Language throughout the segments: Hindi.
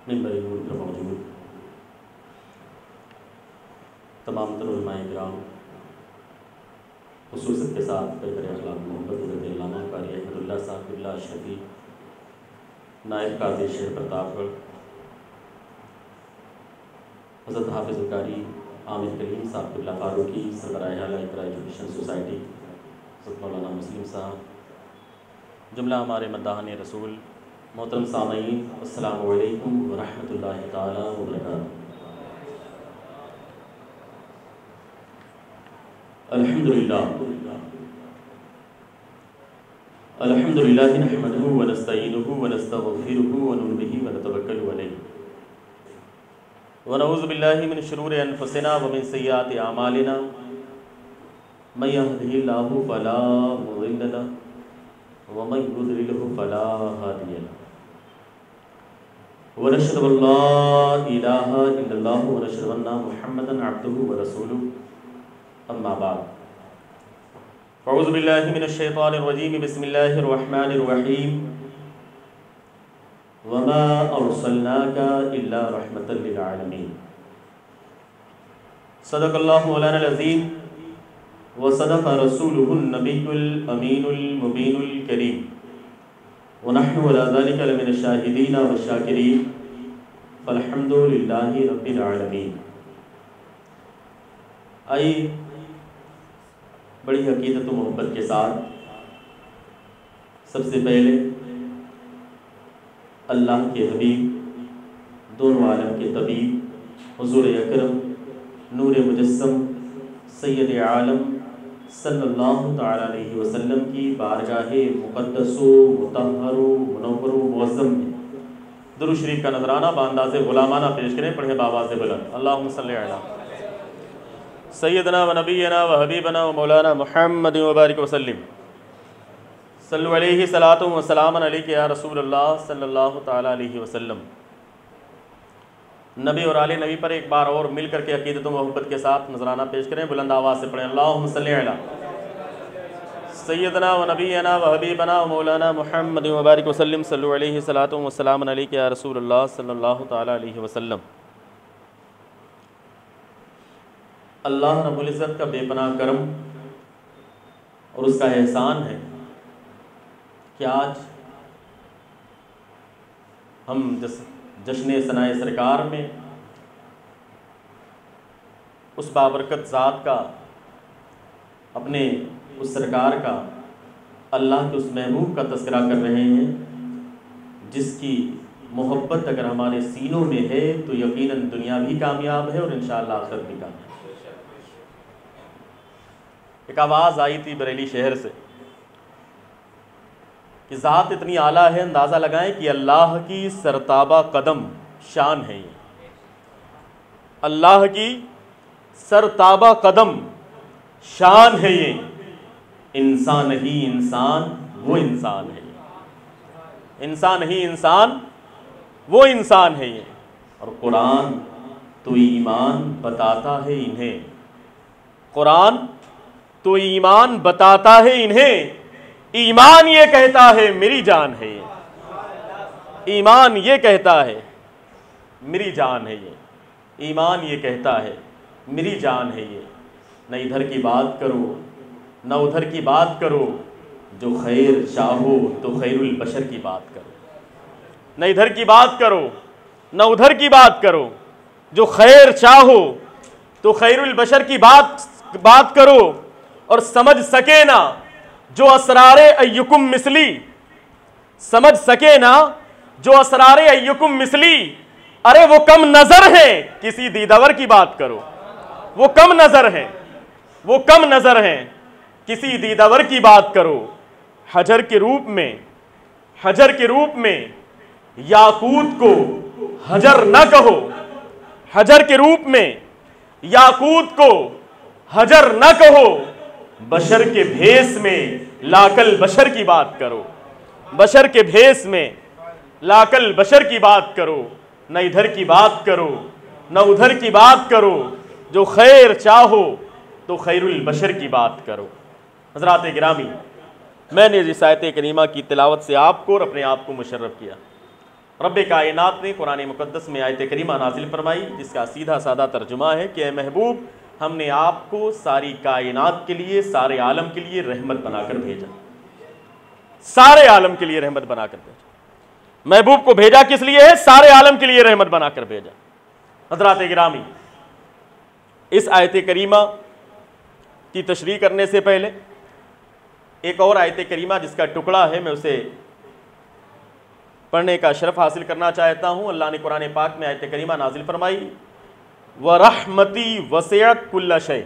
मिंबर नूर पर मौजूद तमाम तर उलमाए किराम, खुसूसियत के साथ पैकर अखलाक मोहम्मद हज़रत अल्लामा कारी अहमदुल्लाह साहब क़िबला अशरफी नायब काज़ी शहर प्रतापगढ़, हज़रत हाफ़िज़ कारी आमिर कलीम साहब क़िबला फ़ारूकी सरबराह आला इक़रा एजुकेशन सोसाइटी, हज़रत मौलाना मुस्लिम साहब, जुमला हमारे मद्दाहान रसूल, मोहतरम सामईन, अस्सलामु अलैकुम व रहमतुल्लाहि ताला व बरकातुहू। अल्हम्दुलिल्लाह नहमदुहु व नस्तईनुहु व नस्तगफिरुहु व नु'मिनु बिही व नतवक्कलु अलैहि व नऊज़ु बिल्लाहि मिन शुरूरि अनफुसिना व मिन सय्यिआति अमालिना मन यहदिहिल्लाहु फला मुदिल्ल लहु व मन युद्लिलहु फला हादिय लहु व नशहदु अल्ला इलाहा इल्लल्लाह व नशहदु अन्ना मुहम्मदन अब्दुहु व रसूलुहु। अम्मा बाद, अऊज़ु बिल्लाहि मिनश शैतानिर रजीम, बिस्मिल्लाहिर रहमानिर रहीम, वमा अर्सलनाका इल्ला रहमतल लिल आलमीन। सदक़ल्लाहु मौलानाल अज़ीम व सदक़ रसूलुहुन नबियुल अमीनुल मुबीनुल करीम व नहनु अला ज़ालिका लमिनश शाहिदीन व शाकिरीन वल्हम्दुलिल्लाहि रब्बिल आलमीन। आइए बड़ी अक़ीदत व मोहब्बत के साथ सबसे पहले अल्लाह के हबीब, दोनों आलम के तबीब हुज़ूर अकरम नूर मुजस्सम सैयद आलम सल्लल्लाहु तआला अलैहि वसल्लम की बारगाहे मुक़द्दसो मुतहहरो मुनव्वरो मुअज़्ज़म में दुरूद शरीफ का नजराना बांदाज़े गुलामाना पेश करें। पढ़े बाबा से बुलंद अल्लाहुम्मा सल्लि अला सैयदना व नबीना व हबीबना व मौलाना मुहम्मद व बारिक वसल्लिम सल्लु अलैहि सलातु व सलामन अलैका या रसूलल्लाह सल्लल्लाहु तआला अलैहि वसल्लम। नबी और आले नबी पर एक बार और मिल करके अक़ीदत व मोहब्बत के साथ नजराना पेश करें। बुलंद आवाज़ से पढ़ें अल्लाहुम्मा सल्लि अला सैयदना व नबीना व हबीबना व मौलाना मुहम्मद व बारिक वसल्लिम सल्लु अलैहि सलातु व सलामन अलैका या रसूलल्लाह सल्लल्लाहु तआला अलैहि वसल्लम। अल्लाह रब्बुल इज़्ज़त का बेपनाह करम और उसका एहसान है कि आज हम जश्न सनाए सरकार में उस बाबरकत ज़ात का, अपने उस सरकार का, अल्लाह के उस महबूब का तज़किरा कर रहे हैं जिसकी मोहब्बत अगर हमारे सीनों में है तो यकीनन दुनिया भी कामयाब है और इंशाअल्लाह आखिरत भी कामयाब। एक आवाज़ आई थी बरेली शहर से कि ज़ात इतनी आला है, अंदाज़ा लगाएं कि अल्लाह की सरताबा कदम शान है ये, अल्लाह की सरताबा कदम शान है ये, इंसान ही इंसान वो इंसान है ये, इंसान ही इंसान वो इंसान है ये। और कुरान तो ईमान बताता है इन्हें, कुरान तो ईमान बताता है इन्हें, ईमान ये कहता है मेरी जान है ये, ईमान ये कहता है मेरी जान है ये, ईमान ये कहता है मेरी जान है ये। न इधर की बात करो न उधर की बात करो, जो खैर चाहो तो खैरुल बशर की बात करो। न इधर की बात करो न उधर की बात करो, जो खैर चाहो तो खैरुल बशर की बात करो। और समझ सके ना जो असरारे अय्युकुम मिसली, समझ सके ना जो असरारे अय्युकुम मिसली, अरे वो कम नजर है किसी दीदावर की बात करो, वो कम नजर है, वो कम नजर है किसी दीदावर की बात करो। हजर के रूप में, हजर के रूप में याकूत को हजर न कहो, हजर के रूप में याकूत को हजर न कहो, बशर के भेस में लाकल बशर की बात करो, बशर के भेस में लाकल बशर की बात करो। न इधर की बात करो न उधर की बात करो, जो खैर चाहो तो खैरुल बशर की बात करो। हज़रात गिरामी, मैंने इस आयत करीमा की तिलावत से आपको और अपने आप को मुशर्रफ किया रब्बे कायनात ने कुरान मुकद्दस में आयत करीमा नाजिल फरमाई, जिसका सीधा साधा तर्जुमा है कि ए महबूब, हमने आपको सारी कायनात के लिए, सारे आलम के लिए रहमत बनाकर भेजा। सारे आलम के लिए रहमत बनाकर भेजा। महबूब को भेजा किस लिए है? सारे आलम के लिए रहमत बनाकर भेजा। हज़रात गिरामी, इस आयत करीमा की तशरीह करने से पहले एक और आयत करीमा जिसका टुकड़ा है, मैं उसे पढ़ने का शरफ हासिल करना चाहता हूँ। अल्लाह ने कुरान पाक में आयत करीमा नाजिल फरमाई, व रहमती वसिअत कुल्ल शै,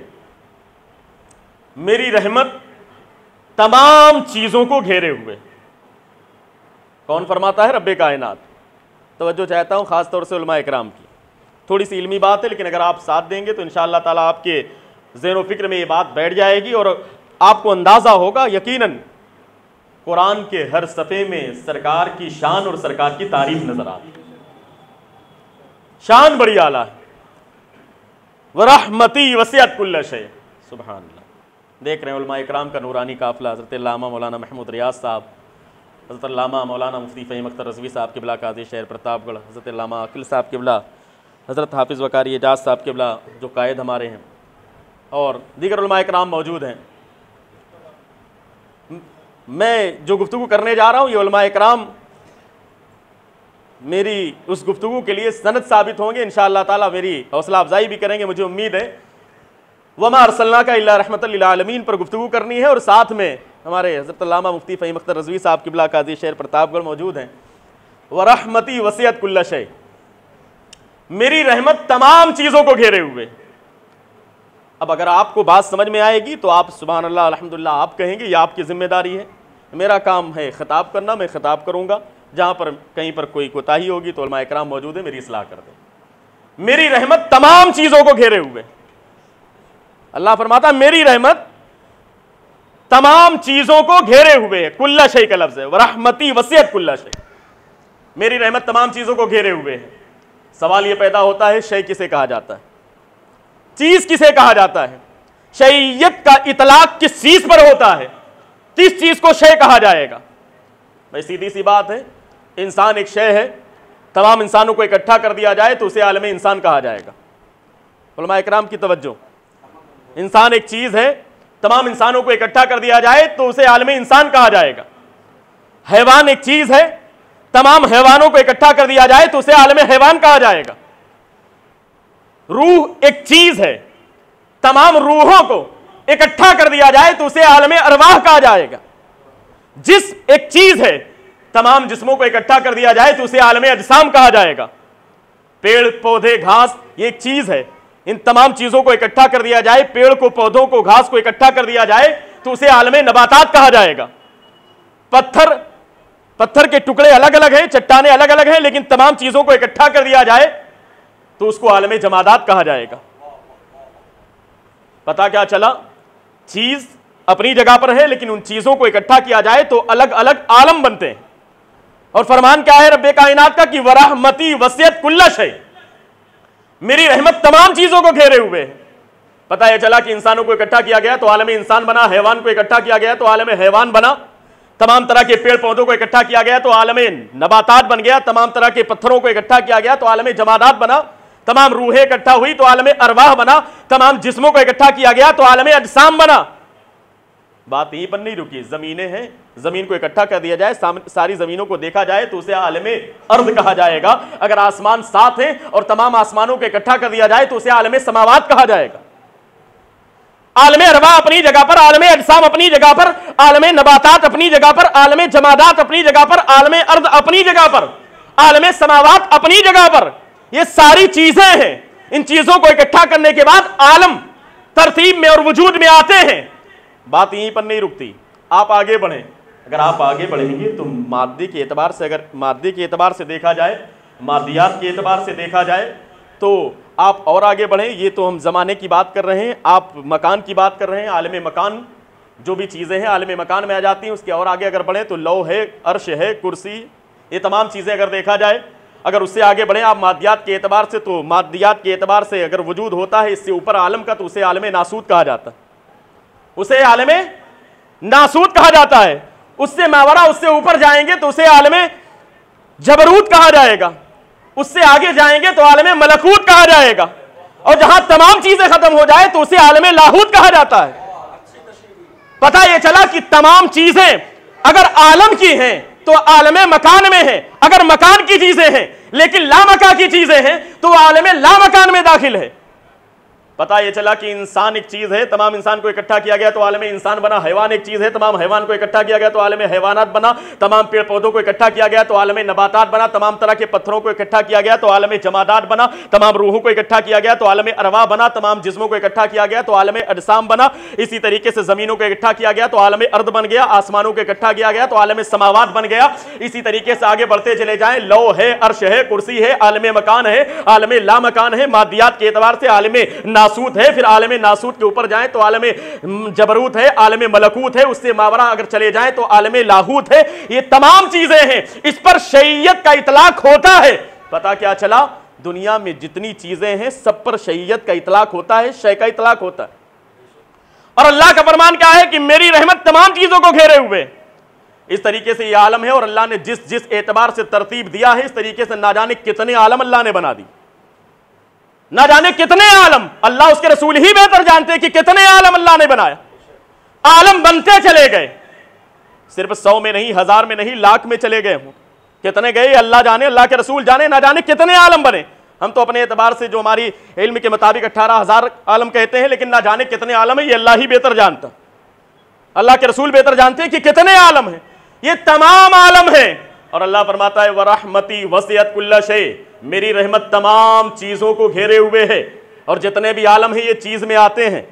मेरी रहमत तमाम चीज़ों को घेरे हुए। कौन फरमाता है? रब्बे कायनात। तवज्जो चाहता हूँ ख़ास तौर से उलमा इकराम की। थोड़ी सी इल्मी बात है, लेकिन अगर आप साथ देंगे तो इंशाअल्लाह ताला आपके ज़हन व फिक्र में ये बात बैठ जाएगी और आपको अंदाज़ा होगा यकीनन कुरान के हर सफ़े में सरकार की शान और सरकार की तारीफ नजर आती है। शान बड़ी आला है। व रहमती वसिअत कुल्ल शै, सुभान अल्लाह। देख रहे हैं उलमा इकराम का नूरानी काफ़िला, हज़रत अल्लामा मौलाना महमूद रियाज साहब, हज़रत अल्लामा मौलाना मुफ्ती फ़हीम अख्तर रज़वी साहब क़िबला काज़ी शहर प्रतापगढ़, हज़रत अल्लामा अकील साहब क़िबला, हज़रत हाफिज़ वकारी एजाज साहब क़िबला जो कायद हमारे हैं, और दीगर उलमा इकराम मौजूद हैं। मैं जो गुफ्तगू करने जा रहा हूँ, ये उलमा इकराम मेरी उस गुफ्तगू के लिए सनद साबित होंगे इंशाअल्लाह ताला, मेरी हौसला अफजाई भी करेंगे। मुझे उम्मीद है वमा अरसलनाका इल्ला रहमतल लिल आलमीन पर गुफ्तगू करनी है, और साथ में हमारे हज़रत अल्लामा मुफ्ती फ़हीम अख्तर रज़वी साहब क़िबला काज़ी शहर प्रतापगढ़ मौजूद हैं। व रहमती वसिअत कुल्ल शै, मेरी रहमत तमाम चीज़ों को घेरे हुए। अब अगर आपको बात समझ में आएगी तो आप सुभान अल्लाह अल्हम्दुलिल्लाह आप कहेंगे, ये आपकी जिम्मेदारी है। मेरा काम है खिताब करना, मैं खिताब करूँगा। जहाँ पर कहीं पर कोई कोताही होगी तो उलमा इकराम मौजूद है, मेरी इस्लाह कर दें। मेरी रहमत तमाम चीज़ों को घेरे हुए। अल्लाह फरमाता मेरी रहमत तमाम चीज़ों को घेरे हुए है। कुल्ला शै का लफ्ज़ है, व रहमती वसिअत कुल्ला शै, मेरी रहमत तमाम चीज़ों को घेरे हुए है। सवाल ये पैदा होता है, शै किसे कहा जाता है? चीज़ किसे कहा जाता है? शैयत का इतलाक किस चीज़ पर होता है? किस चीज़ को शै कहा जाएगा? भाई सीधी सी बात है, इंसान एक शै है। तमाम इंसानों को इकट्ठा कर दिया जाए तो उसे आलम इंसान कहा जाएगा। उलमा इकराम की तवज्जो, इंसान एक चीज़ है, तमाम इंसानों को इकट्ठा कर दिया जाए तो उसे आलम इंसान कहा जाएगा। हैवान एक चीज़ है, तमाम हैवानों को इकट्ठा कर दिया जाए तो उसे आलम हैवान कहा जाएगा। रूह एक चीज़ है, तमाम रूहों को इकट्ठा कर दिया जाए तो उसे आलम अरवाह कहा जाएगा। जिस्म एक चीज़ है, तमाम जिस्मों को इकट्ठा कर दिया जाए तो उसे आलम अजसाम कहा जाएगा। पेड़ पौधे घास ये एक चीज़ है, इन तमाम चीज़ों को इकट्ठा कर दिया जाए, पेड़ को पौधों को घास को इकट्ठा कर दिया जाए तो उसे आलम नबातात कहा जाएगा। पत्थर के टुकड़े अलग अलग हैं, चट्टानें अलग अलग हैं, लेकिन तमाम चीज़ों को इकट्ठा कर दिया जाए तो उसको आलम जमादात कहा जाएगा। पता क्या चला? चीज़ अपनी जगह पर है, लेकिन उन चीज़ों को इकट्ठा किया जाए तो अलग अलग आलम बनते हैं। और फरमान क्या है रब्बे कायनात का कि वरहमती वसिअत कुल्ल शै, मेरी रहमत तमाम चीज़ों को घेरे हुए है। पता यह चला कि इंसानों को इकट्ठा किया गया तो आलम इंसान बना, हैवान को इकट्ठा किया गया तो आलम हैवान बना, तमाम तरह के पेड़ पौधों को इकट्ठा किया गया तो आलम नबातात बन गया, तमाम तरह के पत्थरों को इकट्ठा किया गया तो आलम जमादात बना, तमाम रूहें इकट्ठा हुई तो आलम अरवाह बना, तमाम जिस्मों को इकट्ठा किया गया तो आलम अजसाम बना। बात यहीं पर नहीं रुकी, जमीनें हैं, जमीन को इकट्ठा कर दिया जाए, सारी जमीनों को देखा जाए तो उसे आलम अर्द कहा जाएगा। अगर आसमान 7 हैं और तमाम आसमानों को इकट्ठा कर दिया जाए तो उसे आलम समावात कहा जाएगा। आलम अरवा अपनी जगह पर, आलम अजसाम अपनी जगह पर, आलम नबातात अपनी जगह पर, आलम जमादात अपनी जगह पर, आलम अर्द अपनी जगह पर, आलम समावात अपनी जगह पर, ये सारी चीजें हैं। इन चीजों को इकट्ठा करने के बाद आलम तरतीब में और वजूद में आते हैं। बात यहीं पर नहीं रुकती, आप आगे बढ़ें। अगर आप आगे बढ़ेंगे तो मादी के एतबार से, अगर मादी के एतबार से देखा जाए, मादियात के एतबार से देखा जाए तो आप और आगे बढ़ें। ये तो हम ज़माने की बात कर रहे हैं, आप मकान की बात कर रहे हैं। आलम मकान जो भी चीज़ें हैं आलम मकान में आ जाती हैं। उसके और आगे अगर बढ़ें तो लौ है, अर्श है, कुर्सी, ये तमाम चीज़ें अगर देखा जाए, अगर उससे आगे बढ़ें आप मादियात के एतबार से, तो मादियात के एतबार से अगर वजूद होता है इससे ऊपर आलम का तो उसे आलम नासूत कहा जाता है, उसे आलम नासूत कहा जाता है। उससे मावरा, उससे ऊपर जाएंगे तो उसे आलम जबरूत कहा जाएगा, उससे आगे जाएंगे तो आलम मलकूत कहा जाएगा, और जहां तमाम चीजें खत्म हो जाए तो उसे आलम लाहूत कहा जाता है। पता यह चला कि तमाम चीजें अगर आलम की हैं तो आलम मकान में है, अगर मकान की चीजें हैं लेकिन लामका की चीजें हैं तो आलम लामकान में दाखिल है। पता यह चला कि इंसान एक चीज है, तमाम इंसान को इकट्ठा किया गया तो आलम इंसान बना। हैवान एक चीज है, तमाम हैवान को इकट्ठा किया गया तो आलम हैवानात बना। तमाम पेड़ पौधों को इकट्ठा किया गया तो आलम नबातात बना। तमाम तरह के पत्थरों को इकट्ठा किया गया तो आलम जमादात बना। तमाम रूहों को इकट्ठा किया गया तो आलम अरवा बना। तमाम जिस्मों को इकट्ठा किया गया तो आलम अजसाम बना। इसी तरीके से जमीनों को इकट्ठा किया गया तो आलम अर्द बन गया। आसमानों को इकट्ठा किया गया तो आलम समावात बन गया। इसी तरीके से आगे बढ़ते चले जाएं, लौ है, अर्श है, कुर्सी है, आलम मकान है, आलम लामकान है, मादियात के एतबार से आलम नासूत है। फिर आलम नासूत के ऊपर जाएं तो आलम जबरूत है, आलम मलकूत है, उससे मावरा अगर चले जाएं तो आलम लाहूत है। ये तमाम चीजें हैं, इस पर शरीयत का इतलाक होता है। पता क्या चला, दुनिया में जितनी चीजें हैं सब पर शरीयत का इतलाक होता है, शय का इतलाक होता है। और अल्लाह का फरमान क्या है कि मेरी रहमत तमाम चीजों को घेरे हुए। इस तरीके से यह आलम है, और अल्लाह ने जिस जिस एतबार से तरतीब दिया है, इस तरीके से ना जाने कितने आलम अल्लाह ने बना दी, ना जाने कितने आलम। अल्लाह उसके रसूल ही बेहतर जानते हैं कि कितने आलम अल्लाह ने बनाया। आलम बनते चले गए, सिर्फ 100 में नहीं, 1000 में नहीं, लाख में चले गए हों। कितने गए अल्लाह जाने, अल्लाह के रसूल जाने, ना जाने कितने आलम बने। हम तो अपने एतबार से जो हमारी इल्म के मुताबिक 18,000 आलम कहते हैं, लेकिन ना जाने कितने आलम है, ये अल्लाह ही बेहतर जानता। अल्लाह के रसूल बेहतर जानते हैं कि कितने आलम हैं। ये तमाम आलम है, और अल्लाह फरमाता है वरहमती वसियत कुल्ला शै, मेरी रहमत तमाम चीजों को घेरे हुए है। और जितने भी आलम है ये चीज में आते हैं,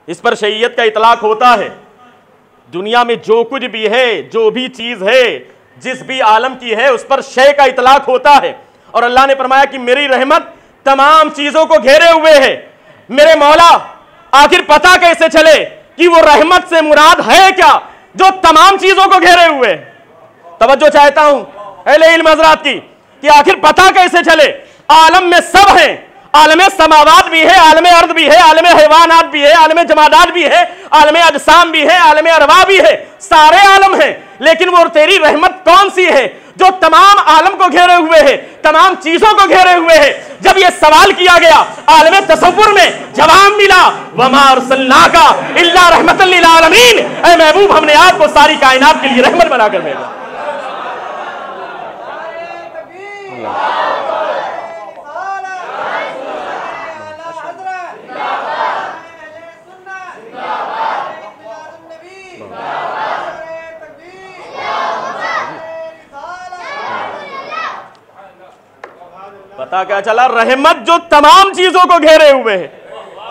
इस पर शरीयत का इतलाक होता है। दुनिया में जो कुछ भी है, जो भी चीज है, जिस भी आलम की है, उस पर शय का इतलाक होता है। और अल्लाह ने फरमाया कि मेरी रहमत तमाम चीजों को घेरे हुए है। मेरे मौला, आखिर पता कैसे चले कि वो रहमत से मुराद है क्या जो तमाम चीजों को घेरे हुए। तवज्जो चाहता हूं अहले इल्म हज़रात की कि आखिर पता कैसे चले। आलम में सब है, आलम समावात भी है, आलम अर्द भी है, आलम हैवानात भी है, आलम जमादात भी है, आलम अजसाम भी है, आलम अरवा भी है, सारे आलम हैं। लेकिन वो तेरी रहमत कौन सी है जो तमाम आलम को घेरे हुए है, तमाम चीजों को घेरे हुए है। जब ये सवाल किया गया, आलम तसव्वुर में जवाब मिला, वमा अरसलनाका इल्ला रहमतल लिल आलमीन, ऐ महबूब हमने आपको सारी कायनात के लिए रहमत बनाकर भेजा। पता क्या चला, रहमत जो तमाम चीजों को घेरे हुए है।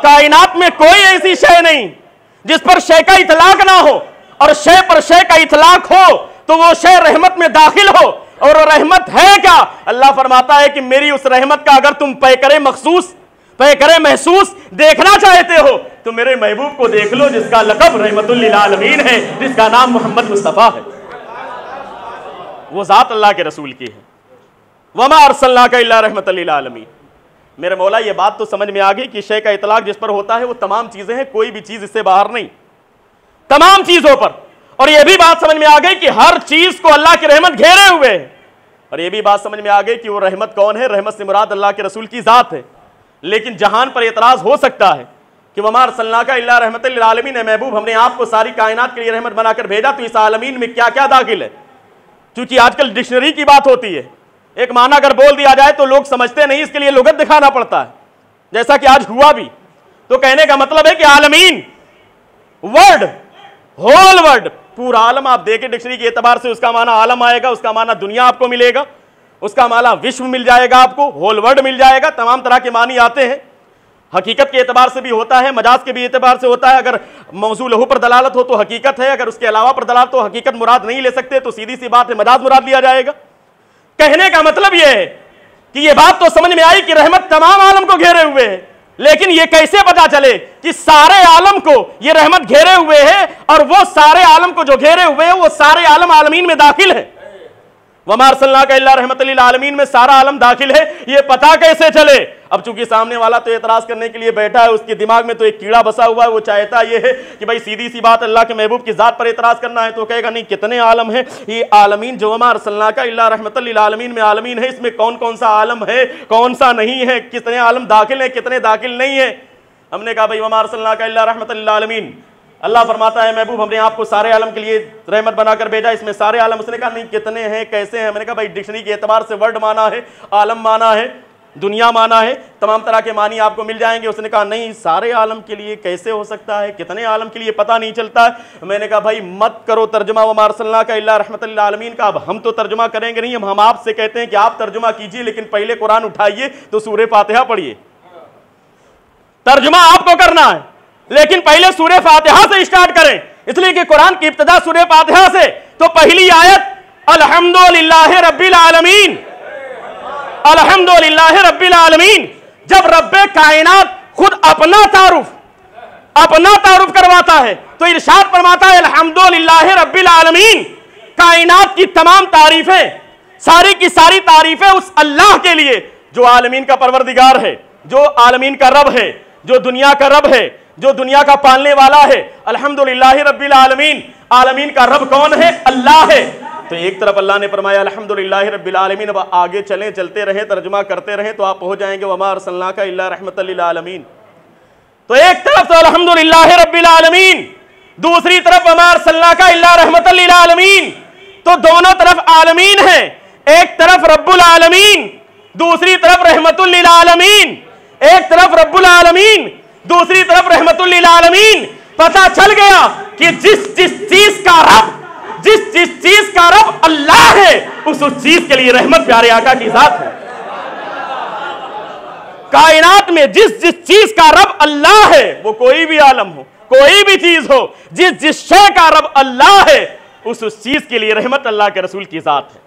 कायनात में कोई ऐसी शय नहीं जिस पर शय का इतलाक ना हो, और शय पर शय का इतलाक हो तो वो शय रहमत में दाखिल हो। और वो रहमत है क्या? अल्लाह फरमाता है कि मेरी उस रहमत का अगर तुम पैकरे मखसूस, पैकरे महसूस देखना चाहते हो तो मेरे महबूब को देख लो, जिसका लक़ब रहमतुल लिल आलमीन है, जिसका नाम मोहम्मद मुस्तफ़ा है। वो जात अल्लाह के रसूल की है। वमा अरसलनाका इल्ला रहमतल लिल आलमीन। मेरे मौला, ये बात तो समझ में आ गई कि शय का इतलाक जिस पर होता है वो तमाम चीजें हैं, कोई भी चीज इससे बाहर नहीं, तमाम चीजों पर। और यह भी बात समझ में आ गई कि हर चीज को अल्लाह की रहमत घेरे हुए है। और यह भी बात समझ में आ गई कि वो रहमत कौन है, रहमत से मुराद अल्लाह के रसूल की जात है। लेकिन जहान पर एतराज हो सकता है कि वमा अरसलनाका इल्ला रहमतल लिल आलमीन, महबूब हमने आपको सारी कायनात के लिए रहमत बनाकर भेजा, तो इस आलमीन में क्या क्या दाखिल है? क्योंकि आजकल डिक्शनरी की बात होती है, एक माना अगर बोल दिया जाए तो लोग समझते नहीं, इसके लिए लुगत दिखाना पड़ता है, जैसा कि आज हुआ भी। तो कहने का मतलब है कि आलमीन वर्ड, होल वर्ड, पूरा आलम आप देखें डिक्शनरी के एतबार से उसका माना आलम आएगा, उसका माना दुनिया आपको मिलेगा, उसका माना विश्व मिल जाएगा, आपको होल वर्ड मिल जाएगा। तमाम तरह के मानी आते हैं, हकीकत के एतबार से भी होता है, मजाज के भी एतबार से होता है। अगर मौजू लहू पर दलालत हो तो हकीकत है, अगर उसके अलावा पर दलालत हो, हकीकत मुराद नहीं ले सकते तो सीधी सी बात है मजाज मुराद लिया जाएगा। कहने का मतलब यह है कि यह बात तो समझ में आई कि रहमत तमाम आलम को घेरे हुए है, लेकिन यह कैसे पता चले कि सारे आलम को यह रहमत घेरे हुए है, और वो सारे आलम को जो घेरे हुए है वो सारे आलम आलमीन में दाखिल है। वमा अरसलनाका इल्ला रहमतल लिल आलमीन में सारा आलम दाखिल है, ये पता कैसे चले? अब चूंकि सामने वाला तो एतराज करने के लिए बैठा है, उसके दिमाग में तो एक कीड़ा बसा हुआ है, वो चाहता ये है कि भाई सीधी सी बात अल्लाह के महबूब की जात पर एतराज करना है, तो कहेगा नहीं कितने आलम है ये आलमीन जो वमा अरसलनाका इल्ला रहमतल लिल आलमीन में आलमीन है, इसमें कौन कौन सा आलम है कौन सा नहीं है, कितने आलम दाखिल है कितने दाखिल नहीं है। हमने कहा भाई वमा अरसलनाका इल्ला रहमतल लिल आलमीन, अल्लाह फरमाता है महबूब हमने आपको सारे आलम के लिए रहमत बनाकर भेजा, इसमें सारे आलम। उसने कहा नहीं कितने हैं कैसे हैं? मैंने कहा भाई डिक्शनरी के एतबार से वर्ड माना है, आलम माना है, दुनिया माना है, तमाम तरह के मानी आपको मिल जाएंगे। उसने कहा नहीं सारे आलम के लिए कैसे हो सकता है, कितने आलम के लिए पता नहीं चलता है। मैंने कहा भाई मत करो तर्जुमा वमा अरसलनाका इल्ला रहमतल लिल आलमीन का, अब हम तो तर्जुमा करेंगे नहीं, हम आपसे कहते हैं कि आप तर्जुमा कीजिए, लेकिन पहले कुरान उठाइए तो सूरह फातिहा पढ़िए। तर्जुमा आपको करना है लेकिन पहले सूरह फातिहा से स्टार्ट करें, इसलिए कि कुरान की इब्तिदा सूरह फातिहा से। तो पहली आयत अल्हम्दुलिल्लाहि रब्बिल आलमीन, अल्हम्दुलिल्लाहि रब्बिल आलमीन। जब रब्बे कायनात खुद अपना तारुफ करवाता है तो इरशाद फरमाता है अल्हम्दुलिल्लाहि रब्बिल आलमीन। कायनात की तमाम तारीफें, सारी की सारी तारीफें उस अल्लाह के लिए जो आलमीन का परवरदिगार है, जो आलमीन का रब है, जो दुनिया का रब है, जो दुनिया का पालने वाला है। अल्हम्दुलिल्लाहि रब्बिल आलमीन, आलमीन का रब कौन है? अल्लाह है। तो एक तरफ अल्लाह ने फरमाया अल्हम्दुलिल्लाहि रब्बिल आलमीन, अब आगे चलें चलते रहें तर्जुमा करते रहें तो आप पहुंच जाएंगे वमा अरसलनाका इल्ला रहमतल लिल आलमीन। तो एक तरफ तो अल्हम्दुलिल्लाहि रब्बिल आलमीन, दूसरी तरफ वमा अरसलनाका इल्ला रहमतल लिल आलमीन। तो दोनों तरफ आलमीन है, एक तरफ रब्बुल आलमीन, दूसरी तरफ रहमतुल लिल आलमीन। एक तरफ रब्बुल आलमीन, दूसरी तरफ रहमतुल लिल आलमीन। पता चल गया कि जिस चीज का रब अल्लाह है उस चीज के लिए रहमत प्यारे आका की जात है। कायनात में जिस चीज का रब अल्लाह है, वो कोई भी आलम हो, कोई भी चीज हो, जिस शय का रब अल्लाह है उस चीज के लिए रहमत अल्लाह के रसूल की जात है।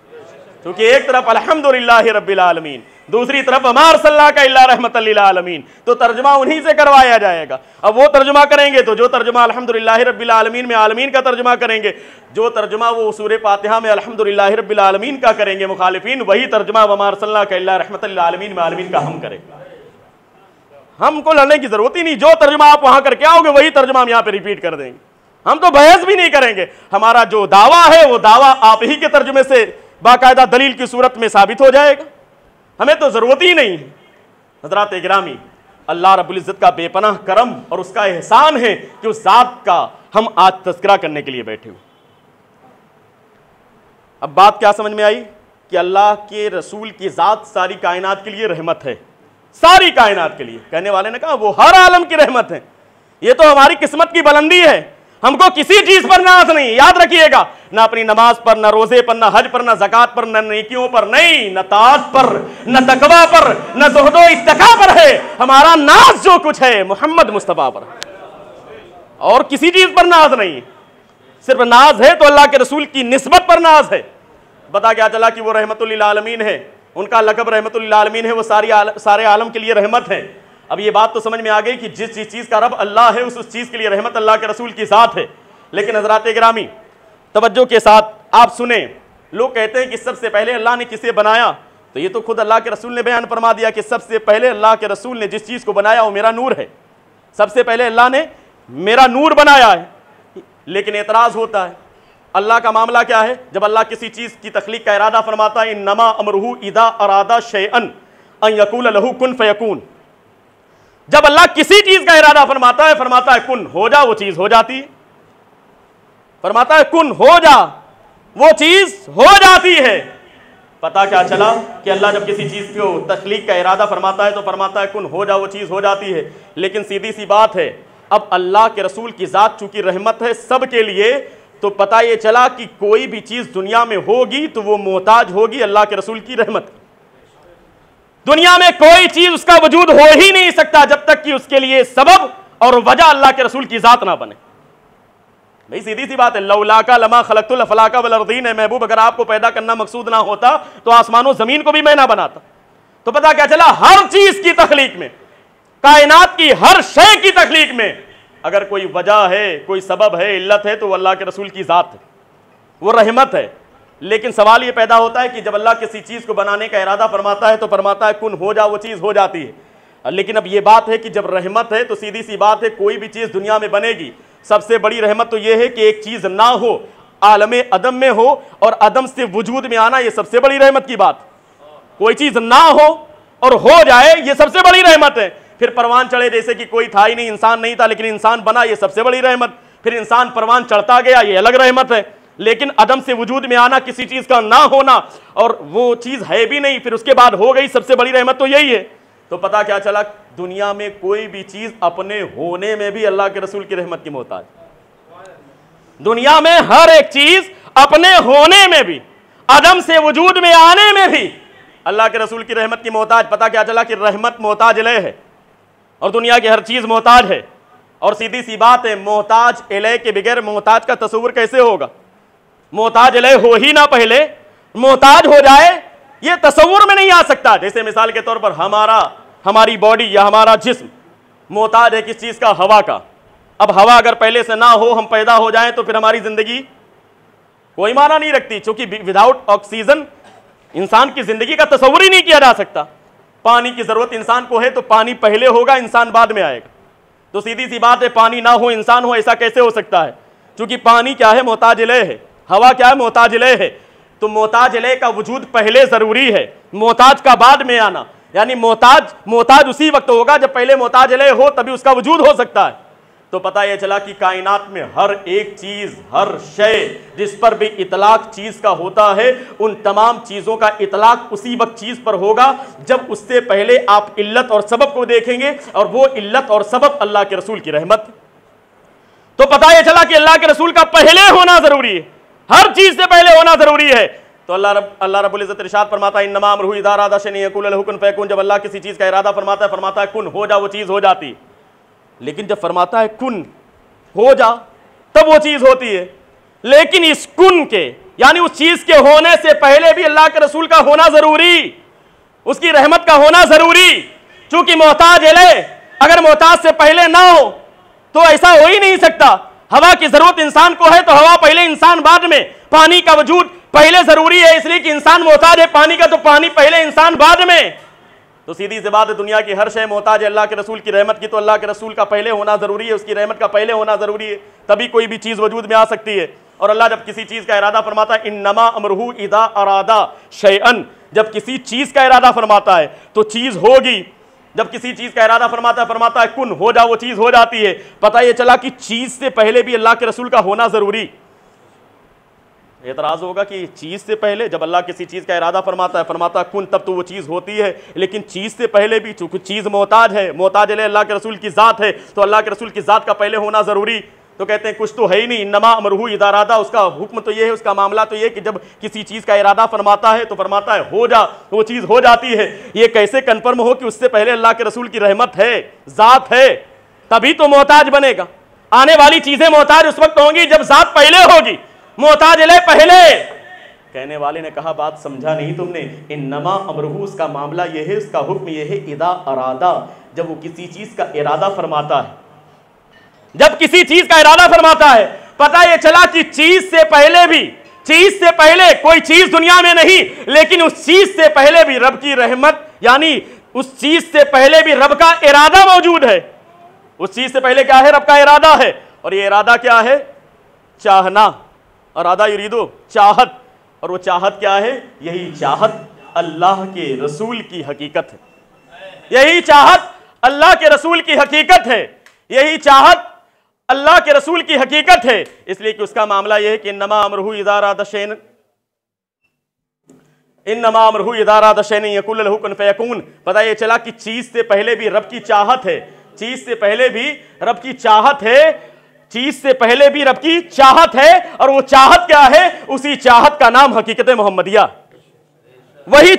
क्योंकि एक तरफ अल्हम्दुलिल्लाहि रब्बिल आलमीन, दूसरी तरफ वमा अरसलनाका इल्ला रहमतल लिल आलमीन। तो तर्जुमा उन्हीं से करवाया जाएगा। अब वो तर्जुमा करेंगे तो जो तर्जुमा अल्हम्दुलिल्लाहि रब्बिल आलमीन में आलमीन का तर्जुमा करेंगे, जो तर्जुमा वो सूरह फातिहा में अल्हम्दुलिल्लाहि रब्बिल आलमीन का करेंगे मुखालिफिन, वही तर्जुमा वमा अरसलनाका इल्ला रहमतल लिल आलमीन में आलमीन का हम करेंगे। हमको लड़ने की जरूरत ही नहीं, जो तर्जुमा आप वहां करके आओगे वही तर्जुमा हम यहाँ पे रिपीट कर देंगे। हम तो बहस भी नहीं करेंगे, हमारा जो दावा है वो दावा आप ही के तर्जुमे से बाकायदा दलील की सूरत में साबित हो जाएगा, हमें तो जरूरत ही नहीं है। हजरात गिरामी, अल्लाह रब्बुल इज्जत का बेपनाह करम और उसका एहसान है कि उस जात का हम आज तज़किरा करने के लिए बैठे हुए। अब बात क्या समझ में आई कि अल्लाह के रसूल की जात सारी कायनात के लिए रहमत है, सारी कायनात के लिए। कहने वाले ने कहा वो हर आलम की रहमत है। ये तो हमारी किस्मत की बुलंदी है, हमको किसी चीज पर नाज नहीं, याद रखिएगा, ना अपनी नमाज पर, ना रोजे पर, ना हज पर, ना ज़कात पर, ना नेकियों पर नहीं, न ताज पर, न तकवा पर, न ज़ुहदो इत्तका पर है। हमारा नाज जो कुछ है मोहम्मद मुस्तफ़ा पर, और किसी चीज पर नाज नहीं। सिर्फ नाज है तो अल्लाह के रसूल की निस्बत पर नाज है। पता क्या चला कि वो रहमतुल लिल आलमीन है, उनका लक़ब रहमतुल लिल आलमीन है, वो सारे आलम के लिए रहमत है। अब ये बात तो समझ में आ गई कि जिस चीज का रब अल्लाह है उस चीज के लिए रहमत अल्लाह के रसूल की जात है। लेकिन हज़रात गिरामी तवज्जो के साथ आप सुने, लोग कहते हैं कि सबसे पहले अल्लाह ने किसे बनाया, तो ये तो खुद अल्लाह के रसूल ने बयान फरमा दिया कि सबसे पहले अल्लाह के रसूल ने जिस चीज को बनाया वो मेरा नूर है। सबसे पहले अल्लाह ने मेरा नूर बनाया है। लेकिन एतराज होता है, अल्लाह का मामला क्या है? जब अल्लाह किसी चीज की तख्लीक का इरादा फरमाता है, इन्नमा अमरुहु इदा अरादा शैअन अन यकूल लहू कुन फयकून। जब अल्लाह किसी चीज का इरादा फरमाता है कुन हो जा, वो चीज हो जाती है। फरमाता है कुन हो जा, वो चीज हो जाती है। पता क्या चला कि अल्लाह जब किसी चीज को तख्लीक का इरादा फरमाता है तो फरमाता है कुन हो जा, वो चीज हो जाती है। लेकिन सीधी सी बात है, अब अल्लाह के रसूल की जात चूंकि रहमत है सब के लिए, तो पता ये चला कि कोई भी चीज दुनिया में होगी तो वो मोहताज होगी अल्लाह के रसूल की रहमत की। दुनिया में कोई चीज उसका वजूद हो ही नहीं सकता जब तक कि उसके लिए सबब और वजह अल्लाह के रसूल की जात ना बने। भाई सीधी सी बात है, लौलाका लमा खलक़तुल अफ़लाका वल अर्दीन है महबूब, अगर आपको पैदा करना मकसूद ना होता तो आसमानों जमीन को भी मैं ना बनाता। तो पता क्या चला, हर चीज की तख्लीक में, कायनात की हर शय की तख्लीक में अगर कोई वजह है, कोई सबब है, इल्लत है, तो वो अल्लाह के रसूल की जात है, वो रहमत है। लेकिन सवाल यह पैदा होता है कि जब अल्लाह किसी चीज को बनाने का इरादा फरमाता है तो फरमाता है कुन हो जा, वो चीज हो जाती है। लेकिन अब यह बात है कि जब रहमत है तो सीधी सी बात है, कोई भी चीज दुनिया में बनेगी, सबसे बड़ी रहमत तो यह है कि एक चीज ना हो, आलमे अदम में हो, और अदम से वजूद में आना, यह सबसे बड़ी रहमत की बात। कोई चीज ना हो और हो जाए, यह सबसे बड़ी रहमत है। फिर परवान चढ़े, जैसे कि कोई था ही नहीं, इंसान नहीं था लेकिन इंसान बना, यह सबसे बड़ी रहमत। फिर इंसान परवान चढ़ता गया, यह अलग रहमत है। लेकिन अदम से वजूद में आना, किसी चीज का ना होना, और वो चीज है भी नहीं, फिर उसके बाद हो गई, सबसे बड़ी रहमत तो यही है। तो पता क्या चला, दुनिया में कोई भी चीज अपने होने में भी अल्लाह के रसूल की रहमत की मोहताज। दुनिया में हर एक चीज अपने होने में भी, अदम से वजूद में आने में भी अल्लाह के रसूल की रहमत की मोहताज। पता क्या चला कि रहमत मोहताज इलैह है और दुनिया की हर चीज मोहताज है। और सीधी सी बात है, मोहताज इलैह के बगैर मोहताज का तस्वुर कैसे होगा? मोहताज इलैह हो ही ना पहले, मोहताज हो जाए, यह तस्वुर में नहीं आ सकता। जैसे मिसाल के तौर पर हमारी बॉडी या हमारा जिस्म मोहताज है किस चीज का? हवा का। अब हवा अगर पहले से ना हो, हम पैदा हो जाएं, तो फिर हमारी जिंदगी कोई माना नहीं रखती, क्योंकि विदाउट ऑक्सीजन इंसान की जिंदगी का तस्वुर ही नहीं किया जा सकता। पानी की जरूरत इंसान को है, तो पानी पहले होगा, इंसान बाद में आएगा। तो सीधी सी बात है, पानी ना हो इंसान हो, ऐसा कैसे हो सकता है? क्योंकि पानी क्या है? मोहताज इलैह है। हवा क्या है? मोहताज इलैह है। तो मोहताज इलैह का वजूद पहले जरूरी है, मोहताज का बाद में आना। यानी मोहताज उसी वक्त होगा जब पहले मोहताज इलैह हो, तभी उसका वजूद हो सकता है। तो पता यह चला कि कायनात में हर एक चीज, हर शय जिस पर भी इतलाक चीज का होता है, उन तमाम चीजों का इतलाक उसी वक्त चीज पर होगा जब उससे पहले आप इल्लत और सबब को देखेंगे, और वो इल्लत और सबब अल्लाह के रसूल की रहमत। तो पता यह चला कि अल्लाह के रसूल का पहले होना जरूरी है, हर चीज से पहले होना जरूरी है। तो अल्लाह रब्बुल इज्जत इरशाद फरमाता है, इन्नमा अमरुहु इज़ा अरादा शैअन अन यक़ूला लहु कुन फयकुन। जब अल्लाह किसी चीज का इरादा फरमाता है कुन हो जा, वो चीज हो जाती। लेकिन जब फरमाता है कुन हो जा, तब वो चीज होती है। लेकिन इस कुन के, यानी उस चीज के होने से पहले भी अल्लाह के रसूल का होना जरूरी, उसकी रहमत का होना जरूरी। चूंकि मोहताज इलैह, अगर मोहताज से पहले ना हो तो ऐसा हो ही नहीं सकता। हवा की जरूरत इंसान को है, तो हवा पहले, इंसान बाद में। पानी का वजूद पहले जरूरी है, इसलिए कि इंसान मोहताज है पानी का, तो पानी पहले, इंसान बाद में। तो सीधी सी बात है, दुनिया की हर शय मोहताज है अल्लाह के रसूल की रहमत की। तो अल्लाह के रसूल का पहले होना जरूरी है, उसकी रहमत का पहले होना जरूरी है, तभी कोई भी चीज वजूद में आ सकती है। और अल्लाह जब किसी चीज का इरादा फरमाता है, इन्नमा अमरुहु इज़ा अरादा शैअन, जब किसी चीज का इरादा फरमाता है तो चीज होगी। जब किसी चीज का इरादा फरमाता है कुन हो जा, वो चीज हो जाती है। पता यह चला कि चीज से पहले भी अल्लाह के रसूल का होना जरूरी। एतराज होगा कि चीज से पहले, जब अल्लाह किसी चीज का इरादा फरमाता है कुन, तब तो वो चीज होती है। लेकिन चीज से पहले भी, चूंकि चीज मोहताज है, मोहताज अल्लाह के रसूल की जात है, तो अल्लाह के रसूल की जात का पहले होना जरूरी। तो कहते हैं कुछ तो है ही नहीं, इन्नमा अमरुहु इज़ा अरादा, उसका हुक्म तो ये है, उसका मामला तो ये कि जब किसी चीज का इरादा फरमाता है तो फरमाता है हो जा, तो वो चीज हो जाती है। ये कैसे कन्फर्म हो कि उससे पहले अल्लाह के रसूल की रहमत है, जात है, तभी तो मोहताज बनेगा। आने वाली चीजें मोहताज उस वक्त होंगी जब जात पहले होगी, मोहताज इलैह पहले। कहने वाले ने कहा बात समझा नहीं तुमने। इन्नमा अमरुहु, उसका मामला यह है, उसका हुक्म यह है, इज़ा अरादा, जब वो किसी चीज का इरादा फरमाता है, जब किसी चीज का इरादा फरमाता है। पता यह चला कि चीज से पहले भी, चीज से पहले कोई चीज दुनिया में नहीं, लेकिन उस चीज से पहले भी रब की रहमत, यानी उस चीज से पहले भी रब का इरादा मौजूद है। उस चीज से पहले क्या है? रब का इरादा है। और ये इरादा क्या है? चाहना। इरादा युरीदु, चाहत। और वो चाहत क्या है? यही चाहत अल्लाह के रसूल की हकीकत है। यही चाहत अल्लाह के रसूल की हकीकत है। यही चाहत अल्लाह के रसूल की हकीकत है। इसलिए कि उसका मामला यह है कि इन्नमा अमरुहु इज़ा अरादा शैअन, इन्नमा अमरुहु इज़ा अरादा शैअन यक़ूल लहु कुन फयकून। पता यह चला कि चीज से पहले भी रब की चाहत है, चीज से पहले भी रब की चाहत है, चीज से पहले भी रब की चाहत है। और वो चाहत क्या है? उसी चाहत का नाम हकीकत मोहम्मदिया। वही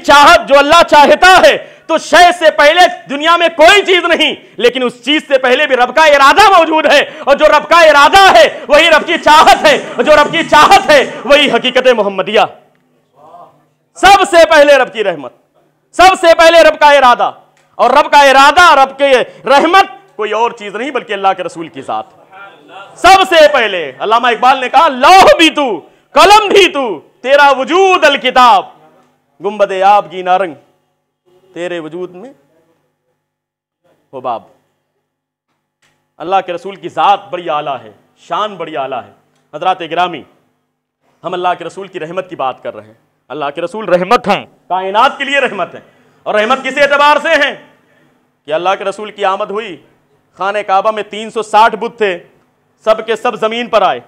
चाहत जो अल्लाह चाहता है। तो शय से पहले दुनिया में कोई चीज नहीं, लेकिन उस चीज से पहले भी रब का इरादा मौजूद है। और जो रब का इरादा है वही रब की चाहत है, और जो रब की चाहत है वही हकीकत मोहम्मदिया। सबसे पहले रब की रहमत, सबसे पहले रब का इरादा, और रब का इरादा, रब के रहमत कोई और चीज नहीं बल्कि अल्लाह के रसूल की जात। सबसे पहले अल्लामा इकबाल ने कहा लौह भी तू कलम भी तू, तेरा वजूद अल किताब, गुंबद आब की नारंग, तेरे वजूद में हुबाब। अल्लाह के रसूल की ज़ात बड़ी आला है, शान बड़ी आला है। हज़रात गिरामी, हम अल्लाह के रसूल की रहमत की बात कर रहे हैं। अल्लाह के रसूल रहमत हैं, कायनात के लिए रहमत है। और रहमत किस एतबार से है कि अल्लाह के रसूल की आमद हुई, खाने काबा में 360 बुत थे, सब के सब जमीन पर आए,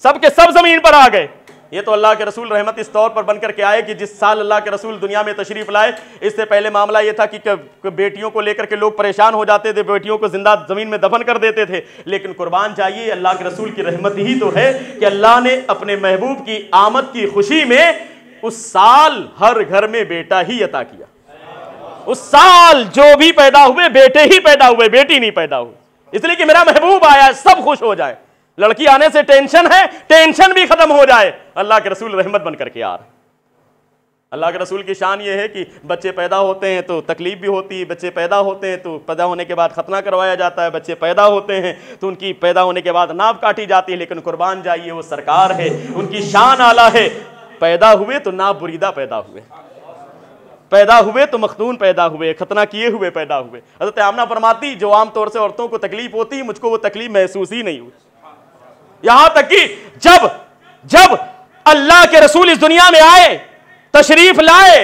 सब के सब जमीन पर आ गए। ये तो अल्लाह के रसूल रहमत इस तौर पर बनकर के आए कि जिस साल अल्लाह के रसूल दुनिया में तशरीफ लाए, इससे पहले मामला ये था कि बेटियों को लेकर के लोग परेशान हो जाते थे, बेटियों को जिंदा जमीन में दफन कर देते थे। लेकिन कुर्बान जाइए, अल्लाह के रसूल की रहमत ही तो है कि अल्लाह ने अपने महबूब की आमद की खुशी में उस साल हर घर में बेटा ही अता किया। उस साल जो भी पैदा हुए बेटे ही पैदा हुए, बेटी नहीं पैदा हुई, इसलिए कि मेरा महबूब आया, सब खुश हो जाए। लड़की आने से टेंशन है, टेंशन भी खत्म हो जाए। अल्लाह के रसूल रहमत बनकर के आ रहे। अल्लाह के रसूल की शान ये है कि बच्चे पैदा होते हैं तो तकलीफ भी होती है, बच्चे पैदा होते हैं तो पैदा होने के बाद खतना करवाया जाता है, बच्चे पैदा होते हैं तो उनकी पैदा होने के बाद नाव काटी जाती है। लेकिन कुर्बान जाइए, वो सरकार है, उनकी शान आला है। पैदा हुए तो नाव बुरीदा पैदा हुए, पैदा हुए तो मखदून पैदा हुए, खतना किए हुए पैदा हुए। हज़रत आमना फरमाती, जो आमतौर से औरतों को तकलीफ होती है, मुझको वो तकलीफ महसूस ही नहीं हुई। यहां तक कि जब जब अल्लाह के रसूल इस दुनिया में आए, तशरीफ लाए,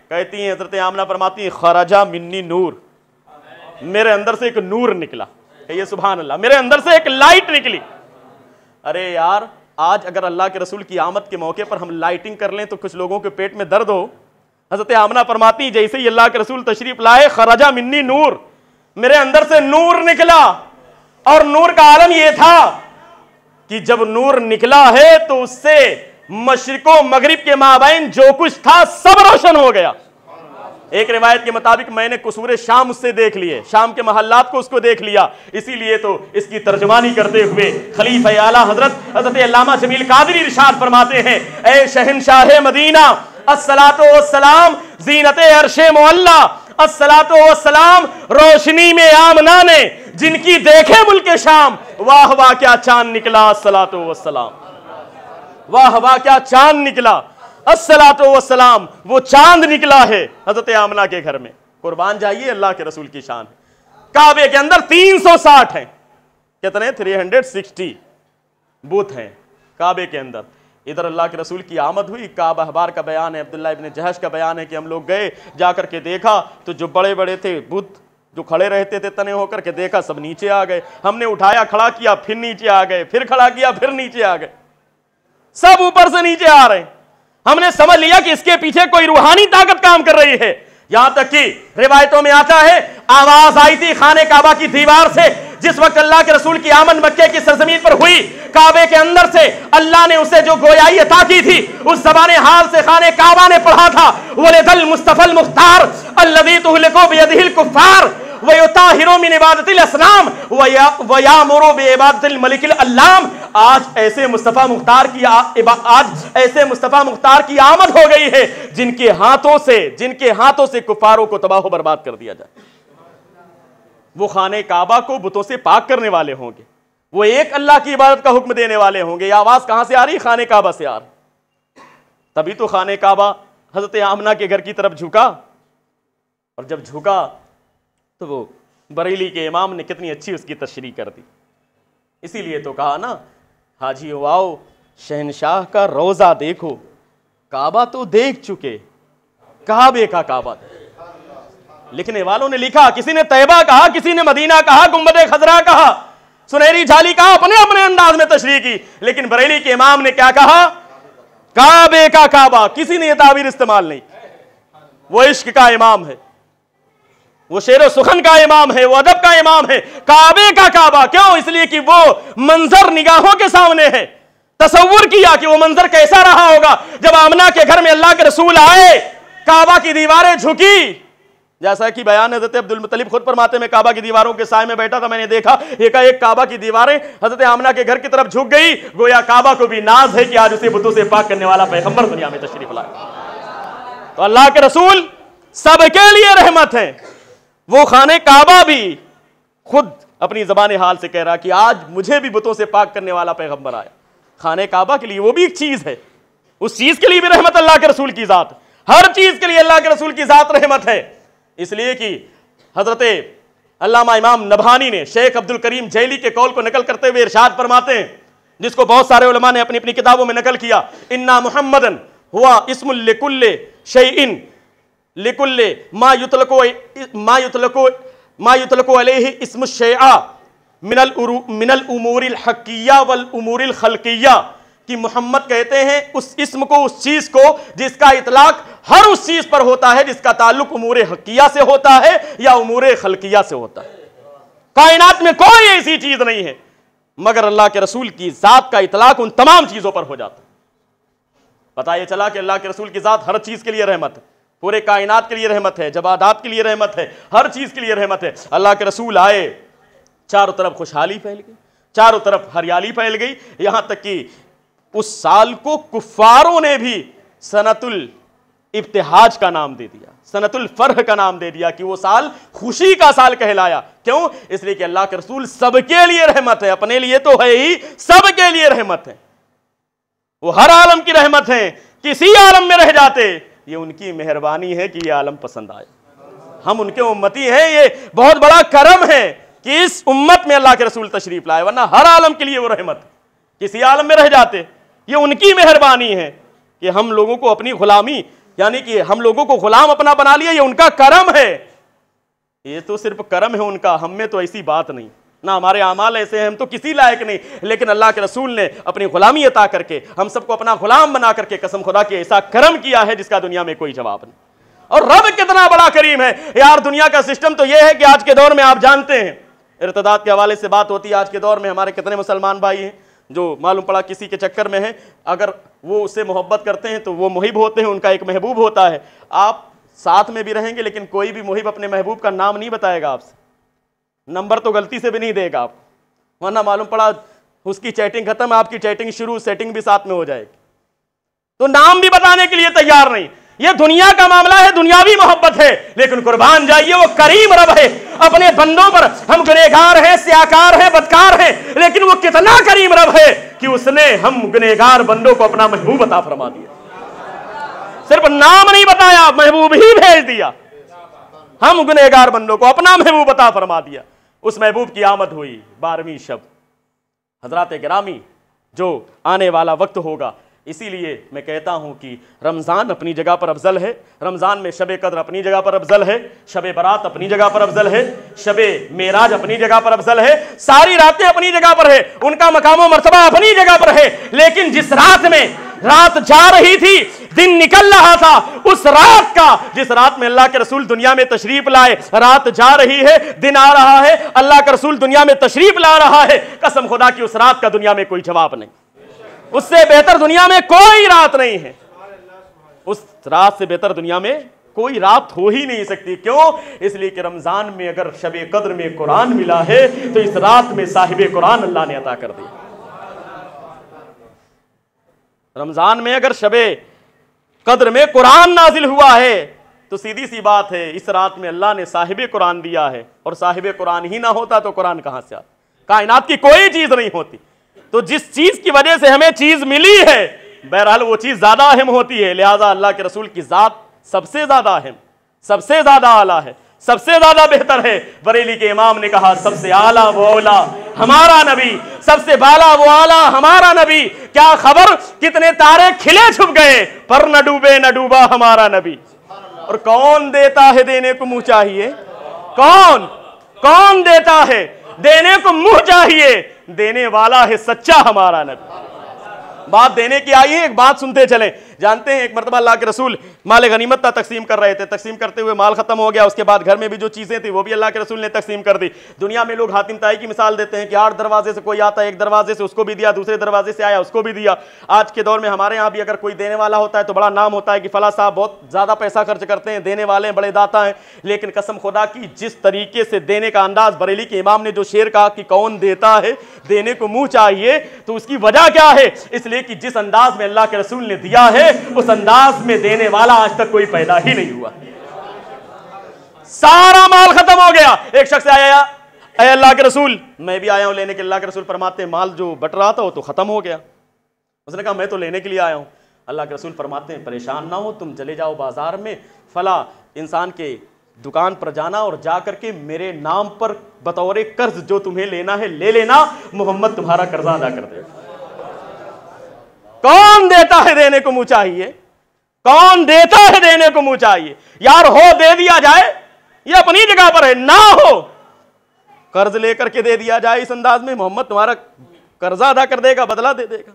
कहती हैं हज़रत आमना फरमाती, खराजा मिन्नी नूर, मेरे अंदर से एक नूर निकला। ये सुभान अल्लाह, मेरे अंदर से एक लाइट निकली। अरे यार, आज अगर अल्लाह के रसूल की आमद के मौके पर हम लाइटिंग कर लें तो कुछ लोगों के पेट में दर्द हो। हज़रत आमना फरमाती, जैसे ही अल्लाह के रसूल तशरीफ लाए, खराजा मिन्नी नूर, मेरे अंदर से नूर निकला। और नूर का आलम यह था कि जब नूर निकला है तो उससे मशरिको मगरिब के माबैन जो कुछ था सब रोशन हो गया। एक रिवायत के मुताबिक मैंने कुसूरे शाम उससे देख लिए, शाम के महल्लात को उसको देख लिया। इसीलिए तो इसकी तर्जुमानी करते हुए खलीफा आला हजरत अल्लामा जमील कादरी इरशाद फरमाते हैं, ए शहंशाह मदीना अस्सलातो वस्सलाम ज़ीनते अर्शे मुअल्ला, अस्सलातो वस्सलाम रोशनी में आमना ने जिनकी देखे मुल्के शाम, वाह वाह क्या चांद निकला, अस्सलातो वस्सलाम, वाह वाह क्या चांद निकला, अस्सलातो वस्सलाम, वो चांद निकला है हजरत आमना के घर में। कुर्बान जाइए, अल्लाह के रसूल की शान है। काबे के अंदर 360 हैं, कितने 360 बूथ हैं काबे के अंदर। इधर अल्लाह के रसूल की आमद हुई, काबा अहबार का बयान है, अब्दुल्लाह इब्न जहश का बयान है कि हम लोग गए, जाकर के देखा तो जो बड़े बड़े थे बुत जो खड़े रहते थे तने होकर के, देखा सब नीचे आ गए। हमने उठाया, खड़ा किया, फिर नीचे आ गए, फिर खड़ा किया, फिर नीचे आ गए, सब ऊपर से नीचे आ रहे हैं। हमने समझ लिया कि इसके पीछे कोई रूहानी ताकत काम कर रही है। यहां तक कि रिवायतों में आता है, आवाज आई थी खाने काबा की दीवार से। जिस वक्त अल्लाह के रसूल की आमद मक्के की सरजमीन पर हुई, काबे के अंदर से अल्लाह ने उसे जो गोयाई अता की थी, उस ज़बाने हाल से खाने काबा ने पढ़ा था, वलिदल मुस्तफल मुख्तार अल्लज़ी तुहलिकु बियदिहिल कुफ्फार व युताहिरु मिन इबादतिल असनाम व यामुरु बिइबादतिल मलिकिल अल्लाम। आज ऐसे मुस्तफ़ा मुख्तार की आमद हो गई है जिनके हाथों से कुफारों को तबाह बर्बाद कर दिया जाए। वो खाने काबा को बुतों से पाक करने वाले होंगे, वो एक अल्लाह की इबादत का हुक्म देने वाले होंगे। ये आवाज कहां से आ रही? खाने काबा से आ रही। तभी तो खाने काबा हजरत आमना के घर की तरफ झुका, और जब झुका तो वो बरेली के इमाम ने कितनी अच्छी उसकी तशरीह कर दी। इसीलिए तो कहा ना, हाजी आओ शहनशाह का रोजा देखो, काबा तो देख चुके, काबे का काबा। लिखने वालों ने लिखा, किसी ने तैयबा कहा, किसी ने मदीना कहा, गुंबदे खजरा कहा, सुनहरी झाली कहा, अपने अपने अंदाज में तशरीह की। लेकिन बरेली के इमाम ने क्या कहा? काबे का काबा। किसी ने यह ताबीर इस्तेमाल नहीं। वो इश्क का इमाम है, वो शेर सुखन का इमाम है, वो अदब का इमाम है। काबे का काबा क्यों? इसलिए कि वो मंजर निगाहों के सामने है। तसव्वुर किया कि वो मंजर कैसा रहा होगा जब आमना के घर में अल्लाह के रसूल आए, काबा की दीवारें झुकी। जैसा कि बयान हज़रत अब्दुल मुत्तलिब खुद फरमाते, मैं काबा की दीवारों के साए में बैठा था, मैंने देखा एक काबा की दीवारें हज़रत आमना के घर की तरफ झुक गई। गोया काबा को भी नाज है कि आज उसे बुतों से पाक करने वाला पैगंबर दुनिया में तशरीफ लाया। तो अल्लाह के रसूल सबके लिए रहमत है। वो खाने काबा भी खुद अपनी ज़बान हाल से कह रहा कि आज मुझे भी बुतों से पाक करने वाला पैगंबर आया। खाने काबा के लिए, वो भी एक चीज है, उस चीज के लिए भी रहमत अल्लाह के रसूल की जात, हर चीज के लिए अल्लाह के रसूल की जात रहमत है। इसलिए कि हजरत अल्लामा इमाम नबहानी ने शेख अब्दुल करीम जैली के कौल को नकल करते हुए इरशाद फरमाते हैं, जिसको बहुत सारे उलमा ने अपनी अपनी किताबों में नकल किया, इन्ना मुहम्मदन हुआ इस्मुल लिकुल्ले शैइन लिकुल्ले मा युतलको अलैहि इस्मु शैआ मिनल उमूरिल हक्किया वल उमूरिल खल्किया, कि मोहम्मद कहते हैं उस इस्म को, उस चीज को जिसका इतलाक हर उस चीज पर होता है जिसका ताल्लुक उमूर हक्किया से होता है या उमूर खल्किया से होता है। कायनात में कोई ऐसी चीज नहीं है मगर अल्लाह के रसूल की जात का इतलाक उन तमाम चीजों पर हो जाता है। पता यह चला कि अल्लाह के रसूल की जात हर चीज के लिए रहमत है, पूरे कायनात के लिए रहमत है, जबादात के लिए रहमत है, हर चीज के लिए रहमत है। अल्लाह के रसूल आए, चारों तरफ खुशहाली फैल गई, चारों तरफ हरियाली फैल गई, यहां तक कि उस साल को कुफ्फारों ने भी सनतुल इब्तिहाज का नाम दे दिया, सनतुल फरह का नाम दे दिया, कि वो साल खुशी का साल कहलाया। क्यों? इसलिए कि अल्लाह के रसूल सबके लिए रहमत है, अपने लिए तो है ही, सबके लिए रहमत है। वो हर आलम की रहमत है, किसी आलम में रह जाते ये उनकी मेहरबानी है कि ये आलम पसंद आए, हम उनके उम्मती हैं, ये बहुत बड़ा करम है कि इस उम्मत में अल्लाह के रसूल तशरीफ लाए, वरना हर आलम के लिए वो रहमत, किसी आलम में रह जाते ये उनकी मेहरबानी है कि हम लोगों को अपनी गुलामी, यानी कि हम लोगों को गुलाम अपना बना लिया, ये उनका करम है। ये तो सिर्फ करम है उनका, हम में तो ऐसी बात नहीं, ना हमारे आमाल ऐसे हैं, हम तो किसी लायक नहीं, लेकिन अल्लाह के रसूल ने अपनी गुलामी अता करके हम सबको अपना गुलाम बना करके कसम खुदा के ऐसा करम किया है जिसका दुनिया में कोई जवाब नहीं। और रब कितना बड़ा करीम है यार। दुनिया का सिस्टम तो यह है कि आज के दौर में आप जानते हैं, इर्तिदाद के हवाले से बात होती है, आज के दौर में हमारे कितने मुसलमान भाई हैं जो मालूम पड़ा किसी के चक्कर में है, अगर वो उससे मोहब्बत करते हैं तो वो मुहिब होते हैं, उनका एक महबूब होता है। आप साथ में भी रहेंगे लेकिन कोई भी मुहिब अपने महबूब का नाम नहीं बताएगा आपसे, नंबर तो गलती से भी नहीं देगा आप, वरना मालूम पड़ा उसकी चैटिंग खत्म, आपकी चैटिंग शुरू, सेटिंग भी साथ में हो जाएगी, तो नाम भी बताने के लिए तैयार नहीं। ये दुनिया का मामला है, दुनियावी मोहब्बत है, लेकिन कुर्बान जाइए वो करीम रब है अपने बंदों पर। हम गुनहगार हैं, स्याकार हैं, बदकार हैं, लेकिन वो कितना करीम रब है कि उसने हम गुनहगार बंदों को अपना महबूब अता फरमा दिया। सिर्फ नाम नहीं बताया, महबूब ही भेज दिया, हम गुनहगार बंदों को अपना महबूब अता फरमा दिया। उस महबूब की आमद हुई 12वीं शब। हजरात गिरामी, जो आने वाला वक्त होगा, इसीलिए मैं कहता हूं कि रमज़ान अपनी जगह पर अफजल है, रमज़ान में शब कद्र अपनी जगह पर अफजल है, शब बारात अपनी जगह पर अफजल है, शब मेराज अपनी जगह पर अफजल है, सारी रातें अपनी जगह पर है, उनका मकाम मर्तबा अपनी जगह पर है। लेकिन जिस रात में रात जा रही थी, दिन निकल रहा था, उस रात का, जिस रात में अल्लाह के रसूल दुनिया में तशरीफ लाए, रात जा रही है, दिन आ रहा है, अल्लाह का रसूल दुनिया में तशरीफ ला रहा है, कसम खुदा की उस रात का दुनिया में कोई जवाब नहीं, उससे बेहतर दुनिया में कोई रात नहीं है, उस रात से बेहतर दुनिया में कोई रात हो ही नहीं सकती। क्यों? इसलिए कि रमजान में अगर शब कद्र में कुरान मिला है तो इस रात में साहिब कुरान अल्लाह ने अता कर दिया। रमजान में अगर शब कद्र में कुरान नाजिल हुआ है तो सीधी सी बात है, इस रात में अल्लाह ने साहिब कुरान दिया है, और साहिब कुरान ही ना होता तो कुरान कहां से आता? कायनात की कोई चीज नहीं होती। तो जिस चीज की वजह से हमें चीज मिली है, बहरहाल वो चीज ज्यादा अहम होती है, लिहाजा अल्लाह के रसूल की जात सबसे ज्यादा अहम, सबसे ज्यादा आला है, सबसे ज्यादा बेहतर है। बरेली के इमाम ने कहा, सबसे आला वो औला हमारा नबी, सबसे बाला वो आला हमारा नबी। क्या खबर कितने तारे खिले छुप गए, पर न डूबे न डूबा हमारा नबी। और कौन देता है देने को मुंह चाहिए, कौन कौन देता है देने को मुंह चाहिए, देने वाला है सच्चा हमारा नबी। बात देने की आई है, एक बात सुनते चले। जानते हैं एक मरतबा अल्लाह के रसूल माल गनीमत का तकसीम कर रहे थे, तकसीम करते हुए माल खत्म हो गया, उसके बाद घर में भी जो चीजें थी वो भी अल्लाह के रसूल ने तकसीम कर दी। दुनिया में लोग हातिम ताई की मिसाल देते हैं कि 8 दरवाजे से कोई आता है, एक दरवाजे से उसको भी दिया, दूसरे दरवाजे से आया उसको भी दिया। आज के दौर में हमारे यहाँ भी अगर कोई देने वाला होता है तो बड़ा नाम होता है कि फला साहब बहुत ज्यादा पैसा खर्च करते हैं, देने वाले हैं, बड़े दाता हैं। लेकिन कसम खुदा की जिस तरीके से देने का अंदाज, बरेली के इमाम ने जो शेर कहा कि कौन देता है देने को मुंह चाहिए, तो उसकी वजह क्या है? इसलिए कि जिस अंदाज में अल्लाह के रसूल ने दिया है उस अंदाज में देने वाला आज तक कोई पैदा ही नहीं हुआ। सारा माल खत्म हो गया, एक शख्स आया, अल्लाह के रसूल मैं भी आया हूं लेने के। अल्लाह के रसूल फरमाते माल जो बट रहा था वो तो खत्म हो गया। उसने कहा मैं तो लेने के लिए आया हूं। अल्लाह के रसूल फरमाते हैं परेशान ना हो, तुम चले जाओ बाजार में, फला इंसान के दुकान पर जाना और जाकर के मेरे नाम पर बतौर कर्ज जो तुम्हें लेना है ले लेना, मोहम्मद तुम्हारा कर्जा अदा कर देगा। कौन देता है देने को मुंह चाहिए? कौन देता है देने को मुंह चाहिए? यार हो दे दिया जाए, ये अपनी जगह पर है, ना हो कर्ज लेकर के दे दिया जाए इस अंदाज में, मोहम्मद तुम्हारा कर्जा अदा कर देगा, बदला दे देगा।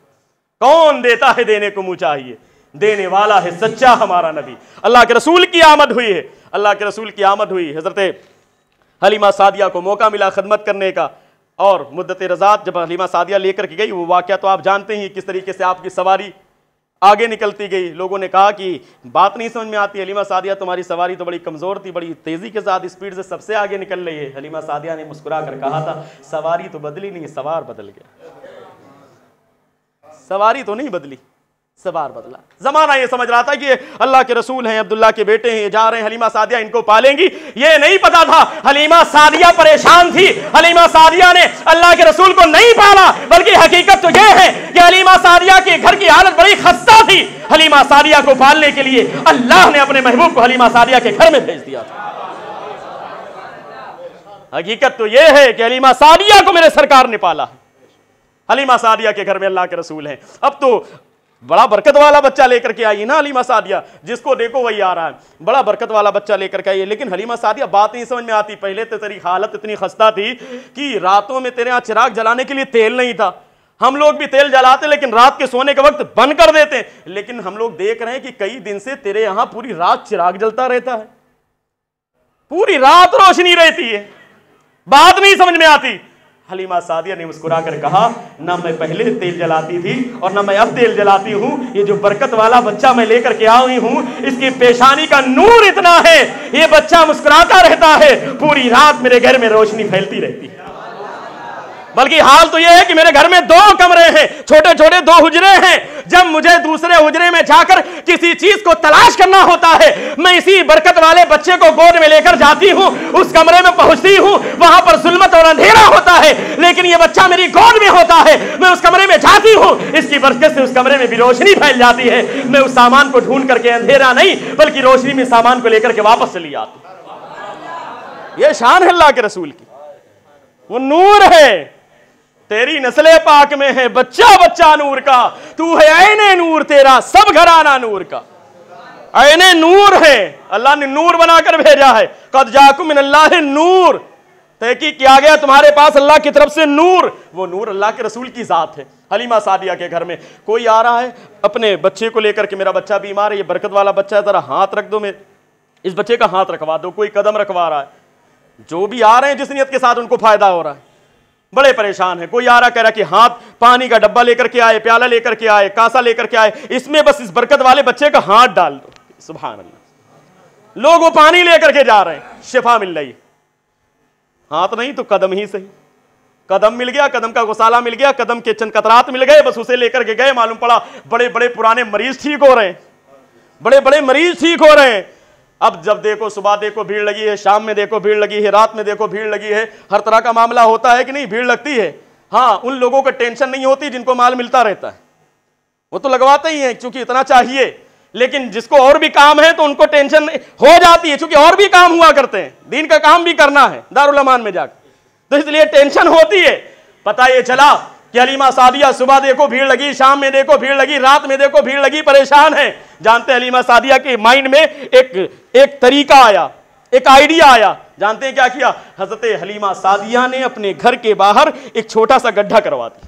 कौन देता है देने को मुंह चाहिए? देने वाला है सच्चा हमारा नबी। अल्लाह के रसूल की आमद हुई है, अल्लाह के रसूल की आमद हुई। हजरत हलीमा सादिया को मौका मिला खिदमत करने का, और मुद्दत रज़ात जब हलीमा सादिया लेकर के गई, वो वाक़या तो आप जानते ही किस तरीके से आपकी सवारी आगे निकलती गई। लोगों ने कहा कि बात नहीं समझ में आती, हलीमा सादिया तुम्हारी सवारी तो बड़ी कमज़ोर थी, बड़ी तेज़ी के साथ स्पीड से सबसे आगे निकल रही है। हलीमा सादिया ने मुस्कुरा कर कहा था सवारी तो बदली नहीं, सवार बदल गया। सवारी तो नहीं बदली, सवार बदला। जमाना ये समझ रहा था कि अल्लाह के रसूल हैं, अब्दुल्ला के बेटे हैं, ये जा रहे हैं, हलीमा सादिया इनको पालेंगी। ये नहीं पता था हलीमा सादिया परेशान थी। हलीमा सादिया ने अल्लाह के रसूल को नहीं पाला, बल्कि हकीकत तो यह है कि हलीमा सादिया के घर की हालत बड़ी खस्ता थी। हलीमा सादिया को पालने के लिए अल्लाह ने अपने महबूब को हलीमा सादिया के घर में भेज दिया था। हकीकत तो यह है कि हलीमा सादिया को मेरे सरकार ने पाला है। हलीमा सादिया के घर में अल्लाह के रसूल हैं। अब तो बड़ा बरकत वाला बच्चा लेकर के आई ना हलीमा सादिया, जिसको देखो वही आ रहा है, बड़ा बरकत वाला बच्चा लेकर के आई है। लेकिन हलीमा सादिया बात नहीं समझ में आती। पहले तो तेरी हालत इतनी खस्ता थी कि रातों में तेरे यहाँ चिराग जलाने के लिए तेल नहीं था। हम लोग भी तेल जलाते लेकिन रात के सोने के वक्त बंद कर देते। लेकिन हम लोग देख रहे हैं कि कई दिन से तेरे यहां पूरी रात चिराग जलता रहता है, पूरी रात रोशनी रहती है। बात नहीं समझ में आती। हलीमा सादिया ने मुस्कुरा कर कहा ना मैं पहले तेल जलाती थी और ना मैं अब तेल जलाती हूं। ये जो बरकत वाला बच्चा मैं लेकर के आई हूं, इसकी पेशानी का नूर इतना है, ये बच्चा मुस्कुराता रहता है, पूरी रात मेरे घर में रोशनी फैलती रहती है। बल्कि हाल तो यह है कि मेरे घर में 2 कमरे हैं, छोटे छोटे 2 हुजरे हैं। जब मुझे दूसरे हुजरे में जाकर किसी चीज को तलाश करना होता है, मैं इसी बरकत वाले बच्चे को गोद में लेकर जाती हूं, उस कमरे में पहुंचती हूं, वहां पर जुल्मत और अंधेरा होता है, लेकिन यह बच्चा मेरी गोद में होता है। मैं उस कमरे में जाती हूं, इसकी बरकत से उस कमरे में भी रोशनी फैल जाती है। मैं उस सामान को ढूंढ करके अंधेरा नहीं बल्कि रोशनी में सामान को लेकर के वापस चली आती। यह शान है अल्लाह के रसूल की, वो नूर है। तेरी नस्ले पाक में है बच्चा बच्चा नूर का, तू है ऐने नूर, तेरा सब घराना नूर का। ऐने नूर है, अल्लाह ने नूर बनाकर भेजा है। कद जाकुम मिनल्लाहि नूर, तहकीक किया गया तुम्हारे पास अल्लाह की तरफ से नूर। वो नूर अल्लाह के रसूल की जात है। हलीमा सादिया के घर में कोई आ रहा है अपने बच्चे को लेकर के, मेरा बच्चा बीमार है, ये बरकत वाला बच्चा है, जरा हाथ रख दो, मेरे इस बच्चे का हाथ रखवा दो। कोई कदम रखवा रहा है। जो भी आ रहे हैं जिस नियत के साथ उनको फायदा हो रहा है, बड़े परेशान है। कोई आ रहा कह रहा कि हाथ पानी का डब्बा लेकर के आए, प्याला लेकर के आए, कांसा लेकर के आए, इसमें बस इस बरकत वाले बच्चे का हाथ डाल दो। सुभान अल्लाह। लोग वो पानी लेकर के जा रहे हैं, शिफा मिल रही। हाथ नहीं तो कदम ही सही। कदम मिल गया, कदम का गुसाला मिल गया, कदम के चंद कतरात मिल गए, बस उसे लेकर के गए। मालूम पड़ा बड़े बड़े पुराने मरीज ठीक हो रहे हैं, बड़े बड़े मरीज ठीक हो रहे हैं। अब जब देखो सुबह देखो भीड़ लगी है, शाम में देखो भीड़ लगी है, रात में देखो भीड़ लगी है। हर तरह का मामला होता है कि नहीं, भीड़ लगती है। हाँ, उन लोगों को टेंशन नहीं होती जिनको माल मिलता रहता है, वो तो लगवाते ही हैं क्योंकि इतना चाहिए। लेकिन जिसको और भी काम है तो उनको टेंशन हो जाती है, क्योंकि और भी काम हुआ करते हैं, दीन का काम भी करना है दारुल अमान में जाकर, तो इसलिए टेंशन होती है। पता ये चला कि हलीमा सादिया सुबह देखो भीड़ लगी, शाम में देखो भीड़ लगी, रात में देखो भीड़ लगी, परेशान है। जानते हैं हलीमा सादिया के माइंड में एक तरीका आया, एक आइडिया आया। जानते हैं क्या किया? हजरत हलीमा सादिया ने अपने घर के बाहर एक छोटा सा गड्ढा करवा दिया,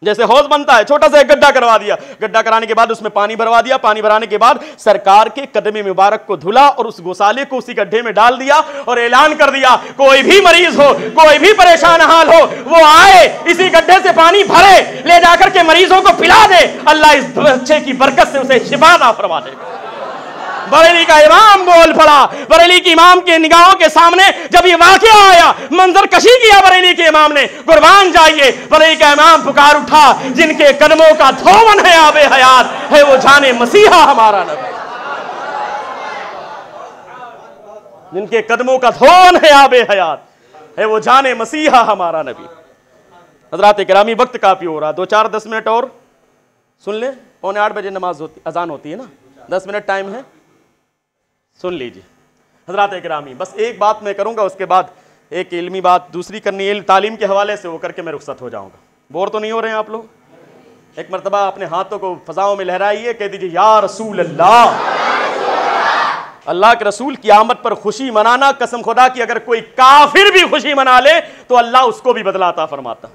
जैसे हौज बनता है, छोटा सा एक गड्ढा करवा दिया। गड्ढा कराने के बाद उसमें पानी भरवा दिया। पानी भराने के बाद सरकार के कदमे मुबारक को धुला और उस गोसाले को उसी गड्ढे में डाल दिया और ऐलान कर दिया, कोई भी मरीज हो, कोई भी परेशान हाल हो, वो आए इसी गड्ढे से पानी भरे, ले जाकर के मरीजों को पिला दे, अल्लाह इस बच्चे की बरकत से उसे शिफा अता फरमा देगा। बरेली का इमाम बोल पड़ा। बरेली के इमाम के निगाहों के सामने जब ये वाकया आया, मंजर कशी किया बरेली के इमाम ने, कुर्बान जाइए। बरेली का इमाम पुकार उठा, जिनके कदमों का धोवन है आबे हयात, है वो जाने मसीहा हमारा नबी। जिनके कदमों का धोवन है आबे हयात, है वो जाने मसीहा हमारा नबी। हजरात किरामी, वक्त काफी हो रहा, 2-4-10 मिनट और सुन ले, 7:45 नमाज होती, अजान होती है ना, 10 मिनट टाइम है, सुन लीजिए हजरात इकरामी। बस एक बात मैं करूंगा, उसके बाद एक इल्मी बात दूसरी करनी है तालीम के हवाले से, वो करके मैं रुखसत हो जाऊंगा। बोर तो नहीं हो रहे हैं आप लोग? एक मरतबा अपने हाथों को फजाओं में लहराइए, कह दीजिए या रसूल अल्लाह। अल्लाह के रसूल की आमद पर खुशी मनाना, कसम खुदा की अगर कोई काफिर भी खुशी मना ले तो अल्लाह उसको भी बदला अता फरमाता।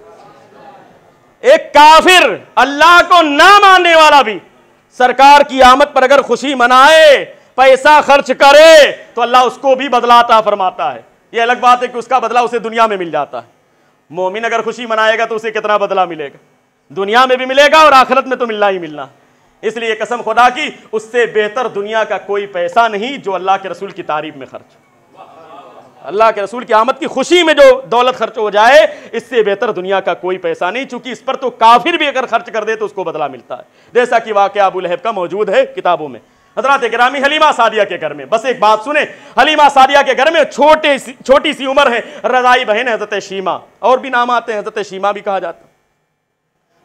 एक काफिर, अल्लाह को ना मानने वाला भी सरकार की आमद पर अगर खुशी मनाए, पैसा खर्च करे, तो अल्लाह उसको भी बदला अता फरमाता है। यह अलग बात है कि उसका बदला उसे दुनिया में मिल जाता है। मोमिन अगर खुशी मनाएगा तो उसे कितना बदला मिलेगा, दुनिया में भी मिलेगा और आखिरत में तो मिलना ही मिलना। इसलिए कसम खुदा की, उससे बेहतर दुनिया का कोई पैसा नहीं जो अल्लाह के रसूल की तारीफ में खर्च, अल्लाह के रसूल की आमद की खुशी में जो दौलत खर्च हो जाए, इससे बेहतर दुनिया का कोई पैसा नहीं। चूंकि इस पर तो काफिर भी अगर खर्च कर दे तो उसको बदला मिलता है, जैसा कि वाक़या अबू लहब का मौजूद है किताबों में। हज़रात गिरामी, हलीमा सादिया के घर में, बस एक बात सुने, हलीमा सादिया के घर में छोटी सी उम्र है, रज़ाई बहन है हज़रत शीमा, और भी नाम आते हैं, हज़रत शीमा भी कहा जाता है।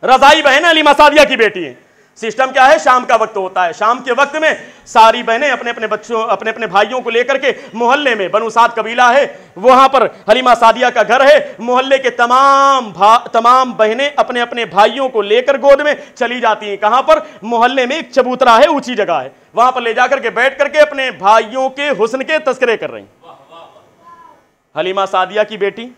रज़ाई बहन हलीमा सादिया की बेटी है। सिस्टम क्या है, शाम का वक्त होता है, शाम के वक्त में सारी बहनें अपने अपने बच्चों, अपने अपने भाइयों को लेकर के मोहल्ले में, बनु साद कबीला है, वहां पर हलीमा सादिया का घर है, मोहल्ले के तमाम बहनें अपने अपने भाइयों को लेकर गोद में चली जाती हैं। कहां पर? मोहल्ले में एक चबूतरा है, ऊंची जगह है, वहां पर ले जाकर के बैठ करके अपने भाइयों के हुस्न के तस्करे कर रही। हलीमा सादिया की बेटी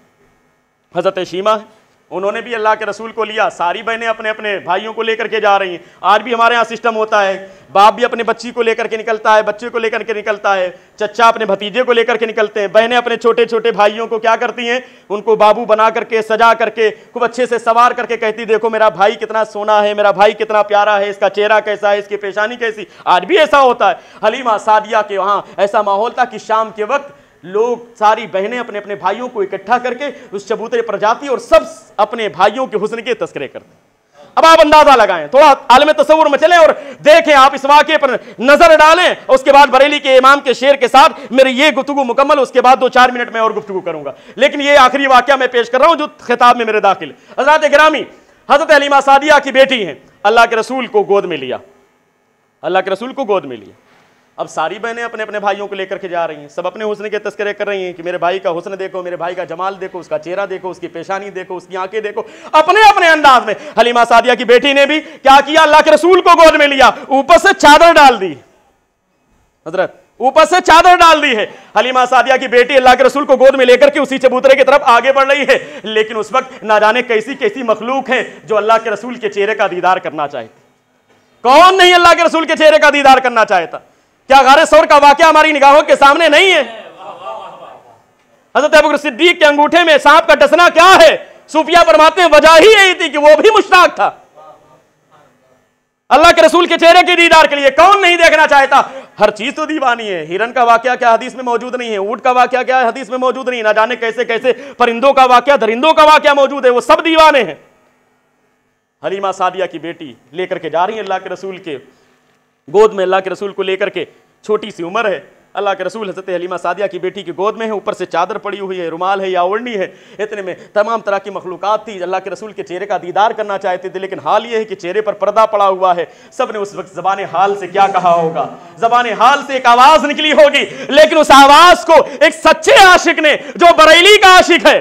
हजरत शीमा है, उन्होंने भी अल्लाह के रसूल को लिया। सारी बहनें अपने अपने भाइयों को लेकर के जा रही हैं। आज भी हमारे यहाँ सिस्टम होता है, बाप भी अपने बच्ची को लेकर के निकलता है, बच्चे को लेकर के निकलता है, चचा अपने भतीजे को लेकर के निकलते हैं, बहनें अपने छोटे छोटे भाइयों को क्या करती हैं, उनको बाबू बना करके, सजा करके, खूब अच्छे से सवार करके कहती, देखो मेरा भाई कितना सोना है, मेरा भाई कितना प्यारा है, इसका चेहरा कैसा है, इसकी पेशानी कैसी। आज भी ऐसा होता है। हलीमा सादिया के वहाँ ऐसा माहौल था कि शाम के वक्त लोग, सारी बहनें अपने अपने भाइयों को इकट्ठा करके उस चबूतरे पर जाती और सब अपने भाइयों के हुस्न के तस्करे करते। अब आप अंदाजा लगाएं, थोड़ा आलम तस्वुर में चलें और देखें, आप इस वाक़े पर नजर डालें। उसके बाद बरेली के इमाम के शेर के साथ मेरी ये गुफ्तगू मुकम्मल, उसके बाद 2-4 मिनट में और गुफ्तगू करूंगा, लेकिन ये आखिरी वाक़या मैं पेश कर रहा हूं जो खिताब में मेरे दाखिल। हज़रत गिरामी, हज़रत हलीमा सादिया की बेटी हैं, अल्लाह के रसूल को गोद में लिया, अल्लाह के रसूल को गोद में लिया। अब सारी बहनें अपने अपने भाइयों को लेकर के जा रही हैं, सब अपने हुस्न के तस्करे कर रही हैं कि मेरे भाई का हुस्न देखो, मेरे भाई का जमाल देखो, उसका चेहरा देखो, उसकी पेशानी देखो, उसकी आंखें देखो, अपने अपने अंदाज में। हलीमा सादिया की बेटी ने भी क्या किया, अल्लाह के रसूल को गोद में लिया, ऊपर से चादर डाल दी। हजरत, ऊपर से चादर डाल दी है। हलीमा सादिया की बेटी अल्लाह के रसूल को गोद में लेकर के उसी चबूतरे की तरफ आगे बढ़ रही है, लेकिन उस वक्त ना जाने कैसी कैसी मखलूक है जो अल्लाह के रसूल के चेहरे का दीदार करना चाहती। कौन नहीं अल्लाह के रसूल के चेहरे का दीदार करना चाहता? क्या गारे सौर का वाकया हमारी निगाहों के सामने नहीं है? हजरत अबू बकर सिद्दीक के अंगूठे में सांप का डसना क्या है? सूफिया फरमाते हैं वजह ही यही थी कि वो भी मुश्ताक था अल्लाह के रसूल के चेहरे के दीदार के लिए। कौन नहीं देखना चाहता? हर चीज तो दीवानी है। हिरन का वाकया क्या हदीस में मौजूद नहीं है, ऊंट का वाकया क्या हदीस में मौजूद नहीं, ना जाने कैसे कैसे परिंदों का वाकया, दरिंदों का वाकया मौजूद है, वो सब दीवाने हैं। हलीमा सादिया की बेटी लेकर के जा रही है अल्लाह के रसूल के गोद में, अल्लाह के रसूल को लेकर के, छोटी सी उम्र है, अल्लाह के रसूल हज़रत हलीमा सादिया की बेटी की गोद में है, ऊपर से चादर पड़ी हुई है, रुमाल है या ओढ़नी है, इतने में तमाम तरह की मखलूक़ात थी, अल्लाह के रसूल के चेहरे का दीदार करना चाहते थे, लेकिन हाल ये है कि चेहरे पर पर्दा पड़ा हुआ है। सब ने उस वक्त ज़बान हाल से क्या कहा होगा? ज़बान हाल से एक आवाज़ निकली होगी, लेकिन उस आवाज़ को एक सच्चे आशिक ने, जो बरेली का आशिक है,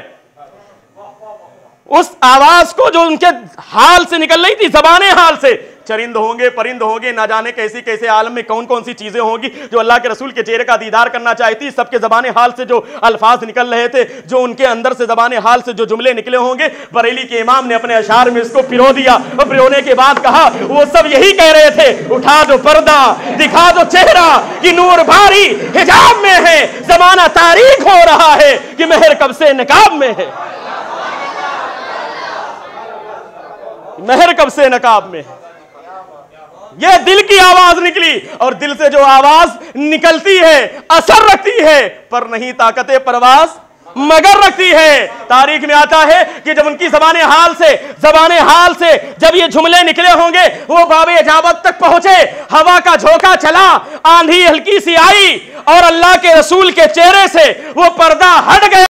उस आवाज़ को जो उनके हाल से निकल रही थी, ज़बान हाल से, चरिंद होंगे, परिंद होंगे, ना जाने कैसी कैसे आलम में कौन कौन सी चीजें होंगी जो अल्लाह के रसूल के चेहरे का दीदार करना चाहती, सबके ज़बान हाल से जो अल्फाज निकल रहे थे, जो उनके अंदर से ज़बान हाल से जो जुमले निकले होंगे, बरेली के इमाम ने अपने अशार में इसको पिरो दिया और पिरोने के बाद कहा, वो सब यही कह रहे थे, उठा दो पर्दा, दिखा दो चेहरा कि नूर भारी हिजाब में है, ज़माना तारीख हो रहा है कि मेहर कब से नकाब में है, मेहर कब से नकाब में है। यह दिल की आवाज निकली, और दिल से जो आवाज निकलती है असर रखती है, पर नहीं ताकत परवाज मगर रखती है। तारीख में आता है कि जब उनकी ज़बान हाल से जब ये जुमले निकले होंगे, वो बाबे इजाबत तक पहुंचे, हवा का झोंका चला, आंधी हल्की सी आई और अल्लाह के रसूल के चेहरे से वो पर्दा हट गया।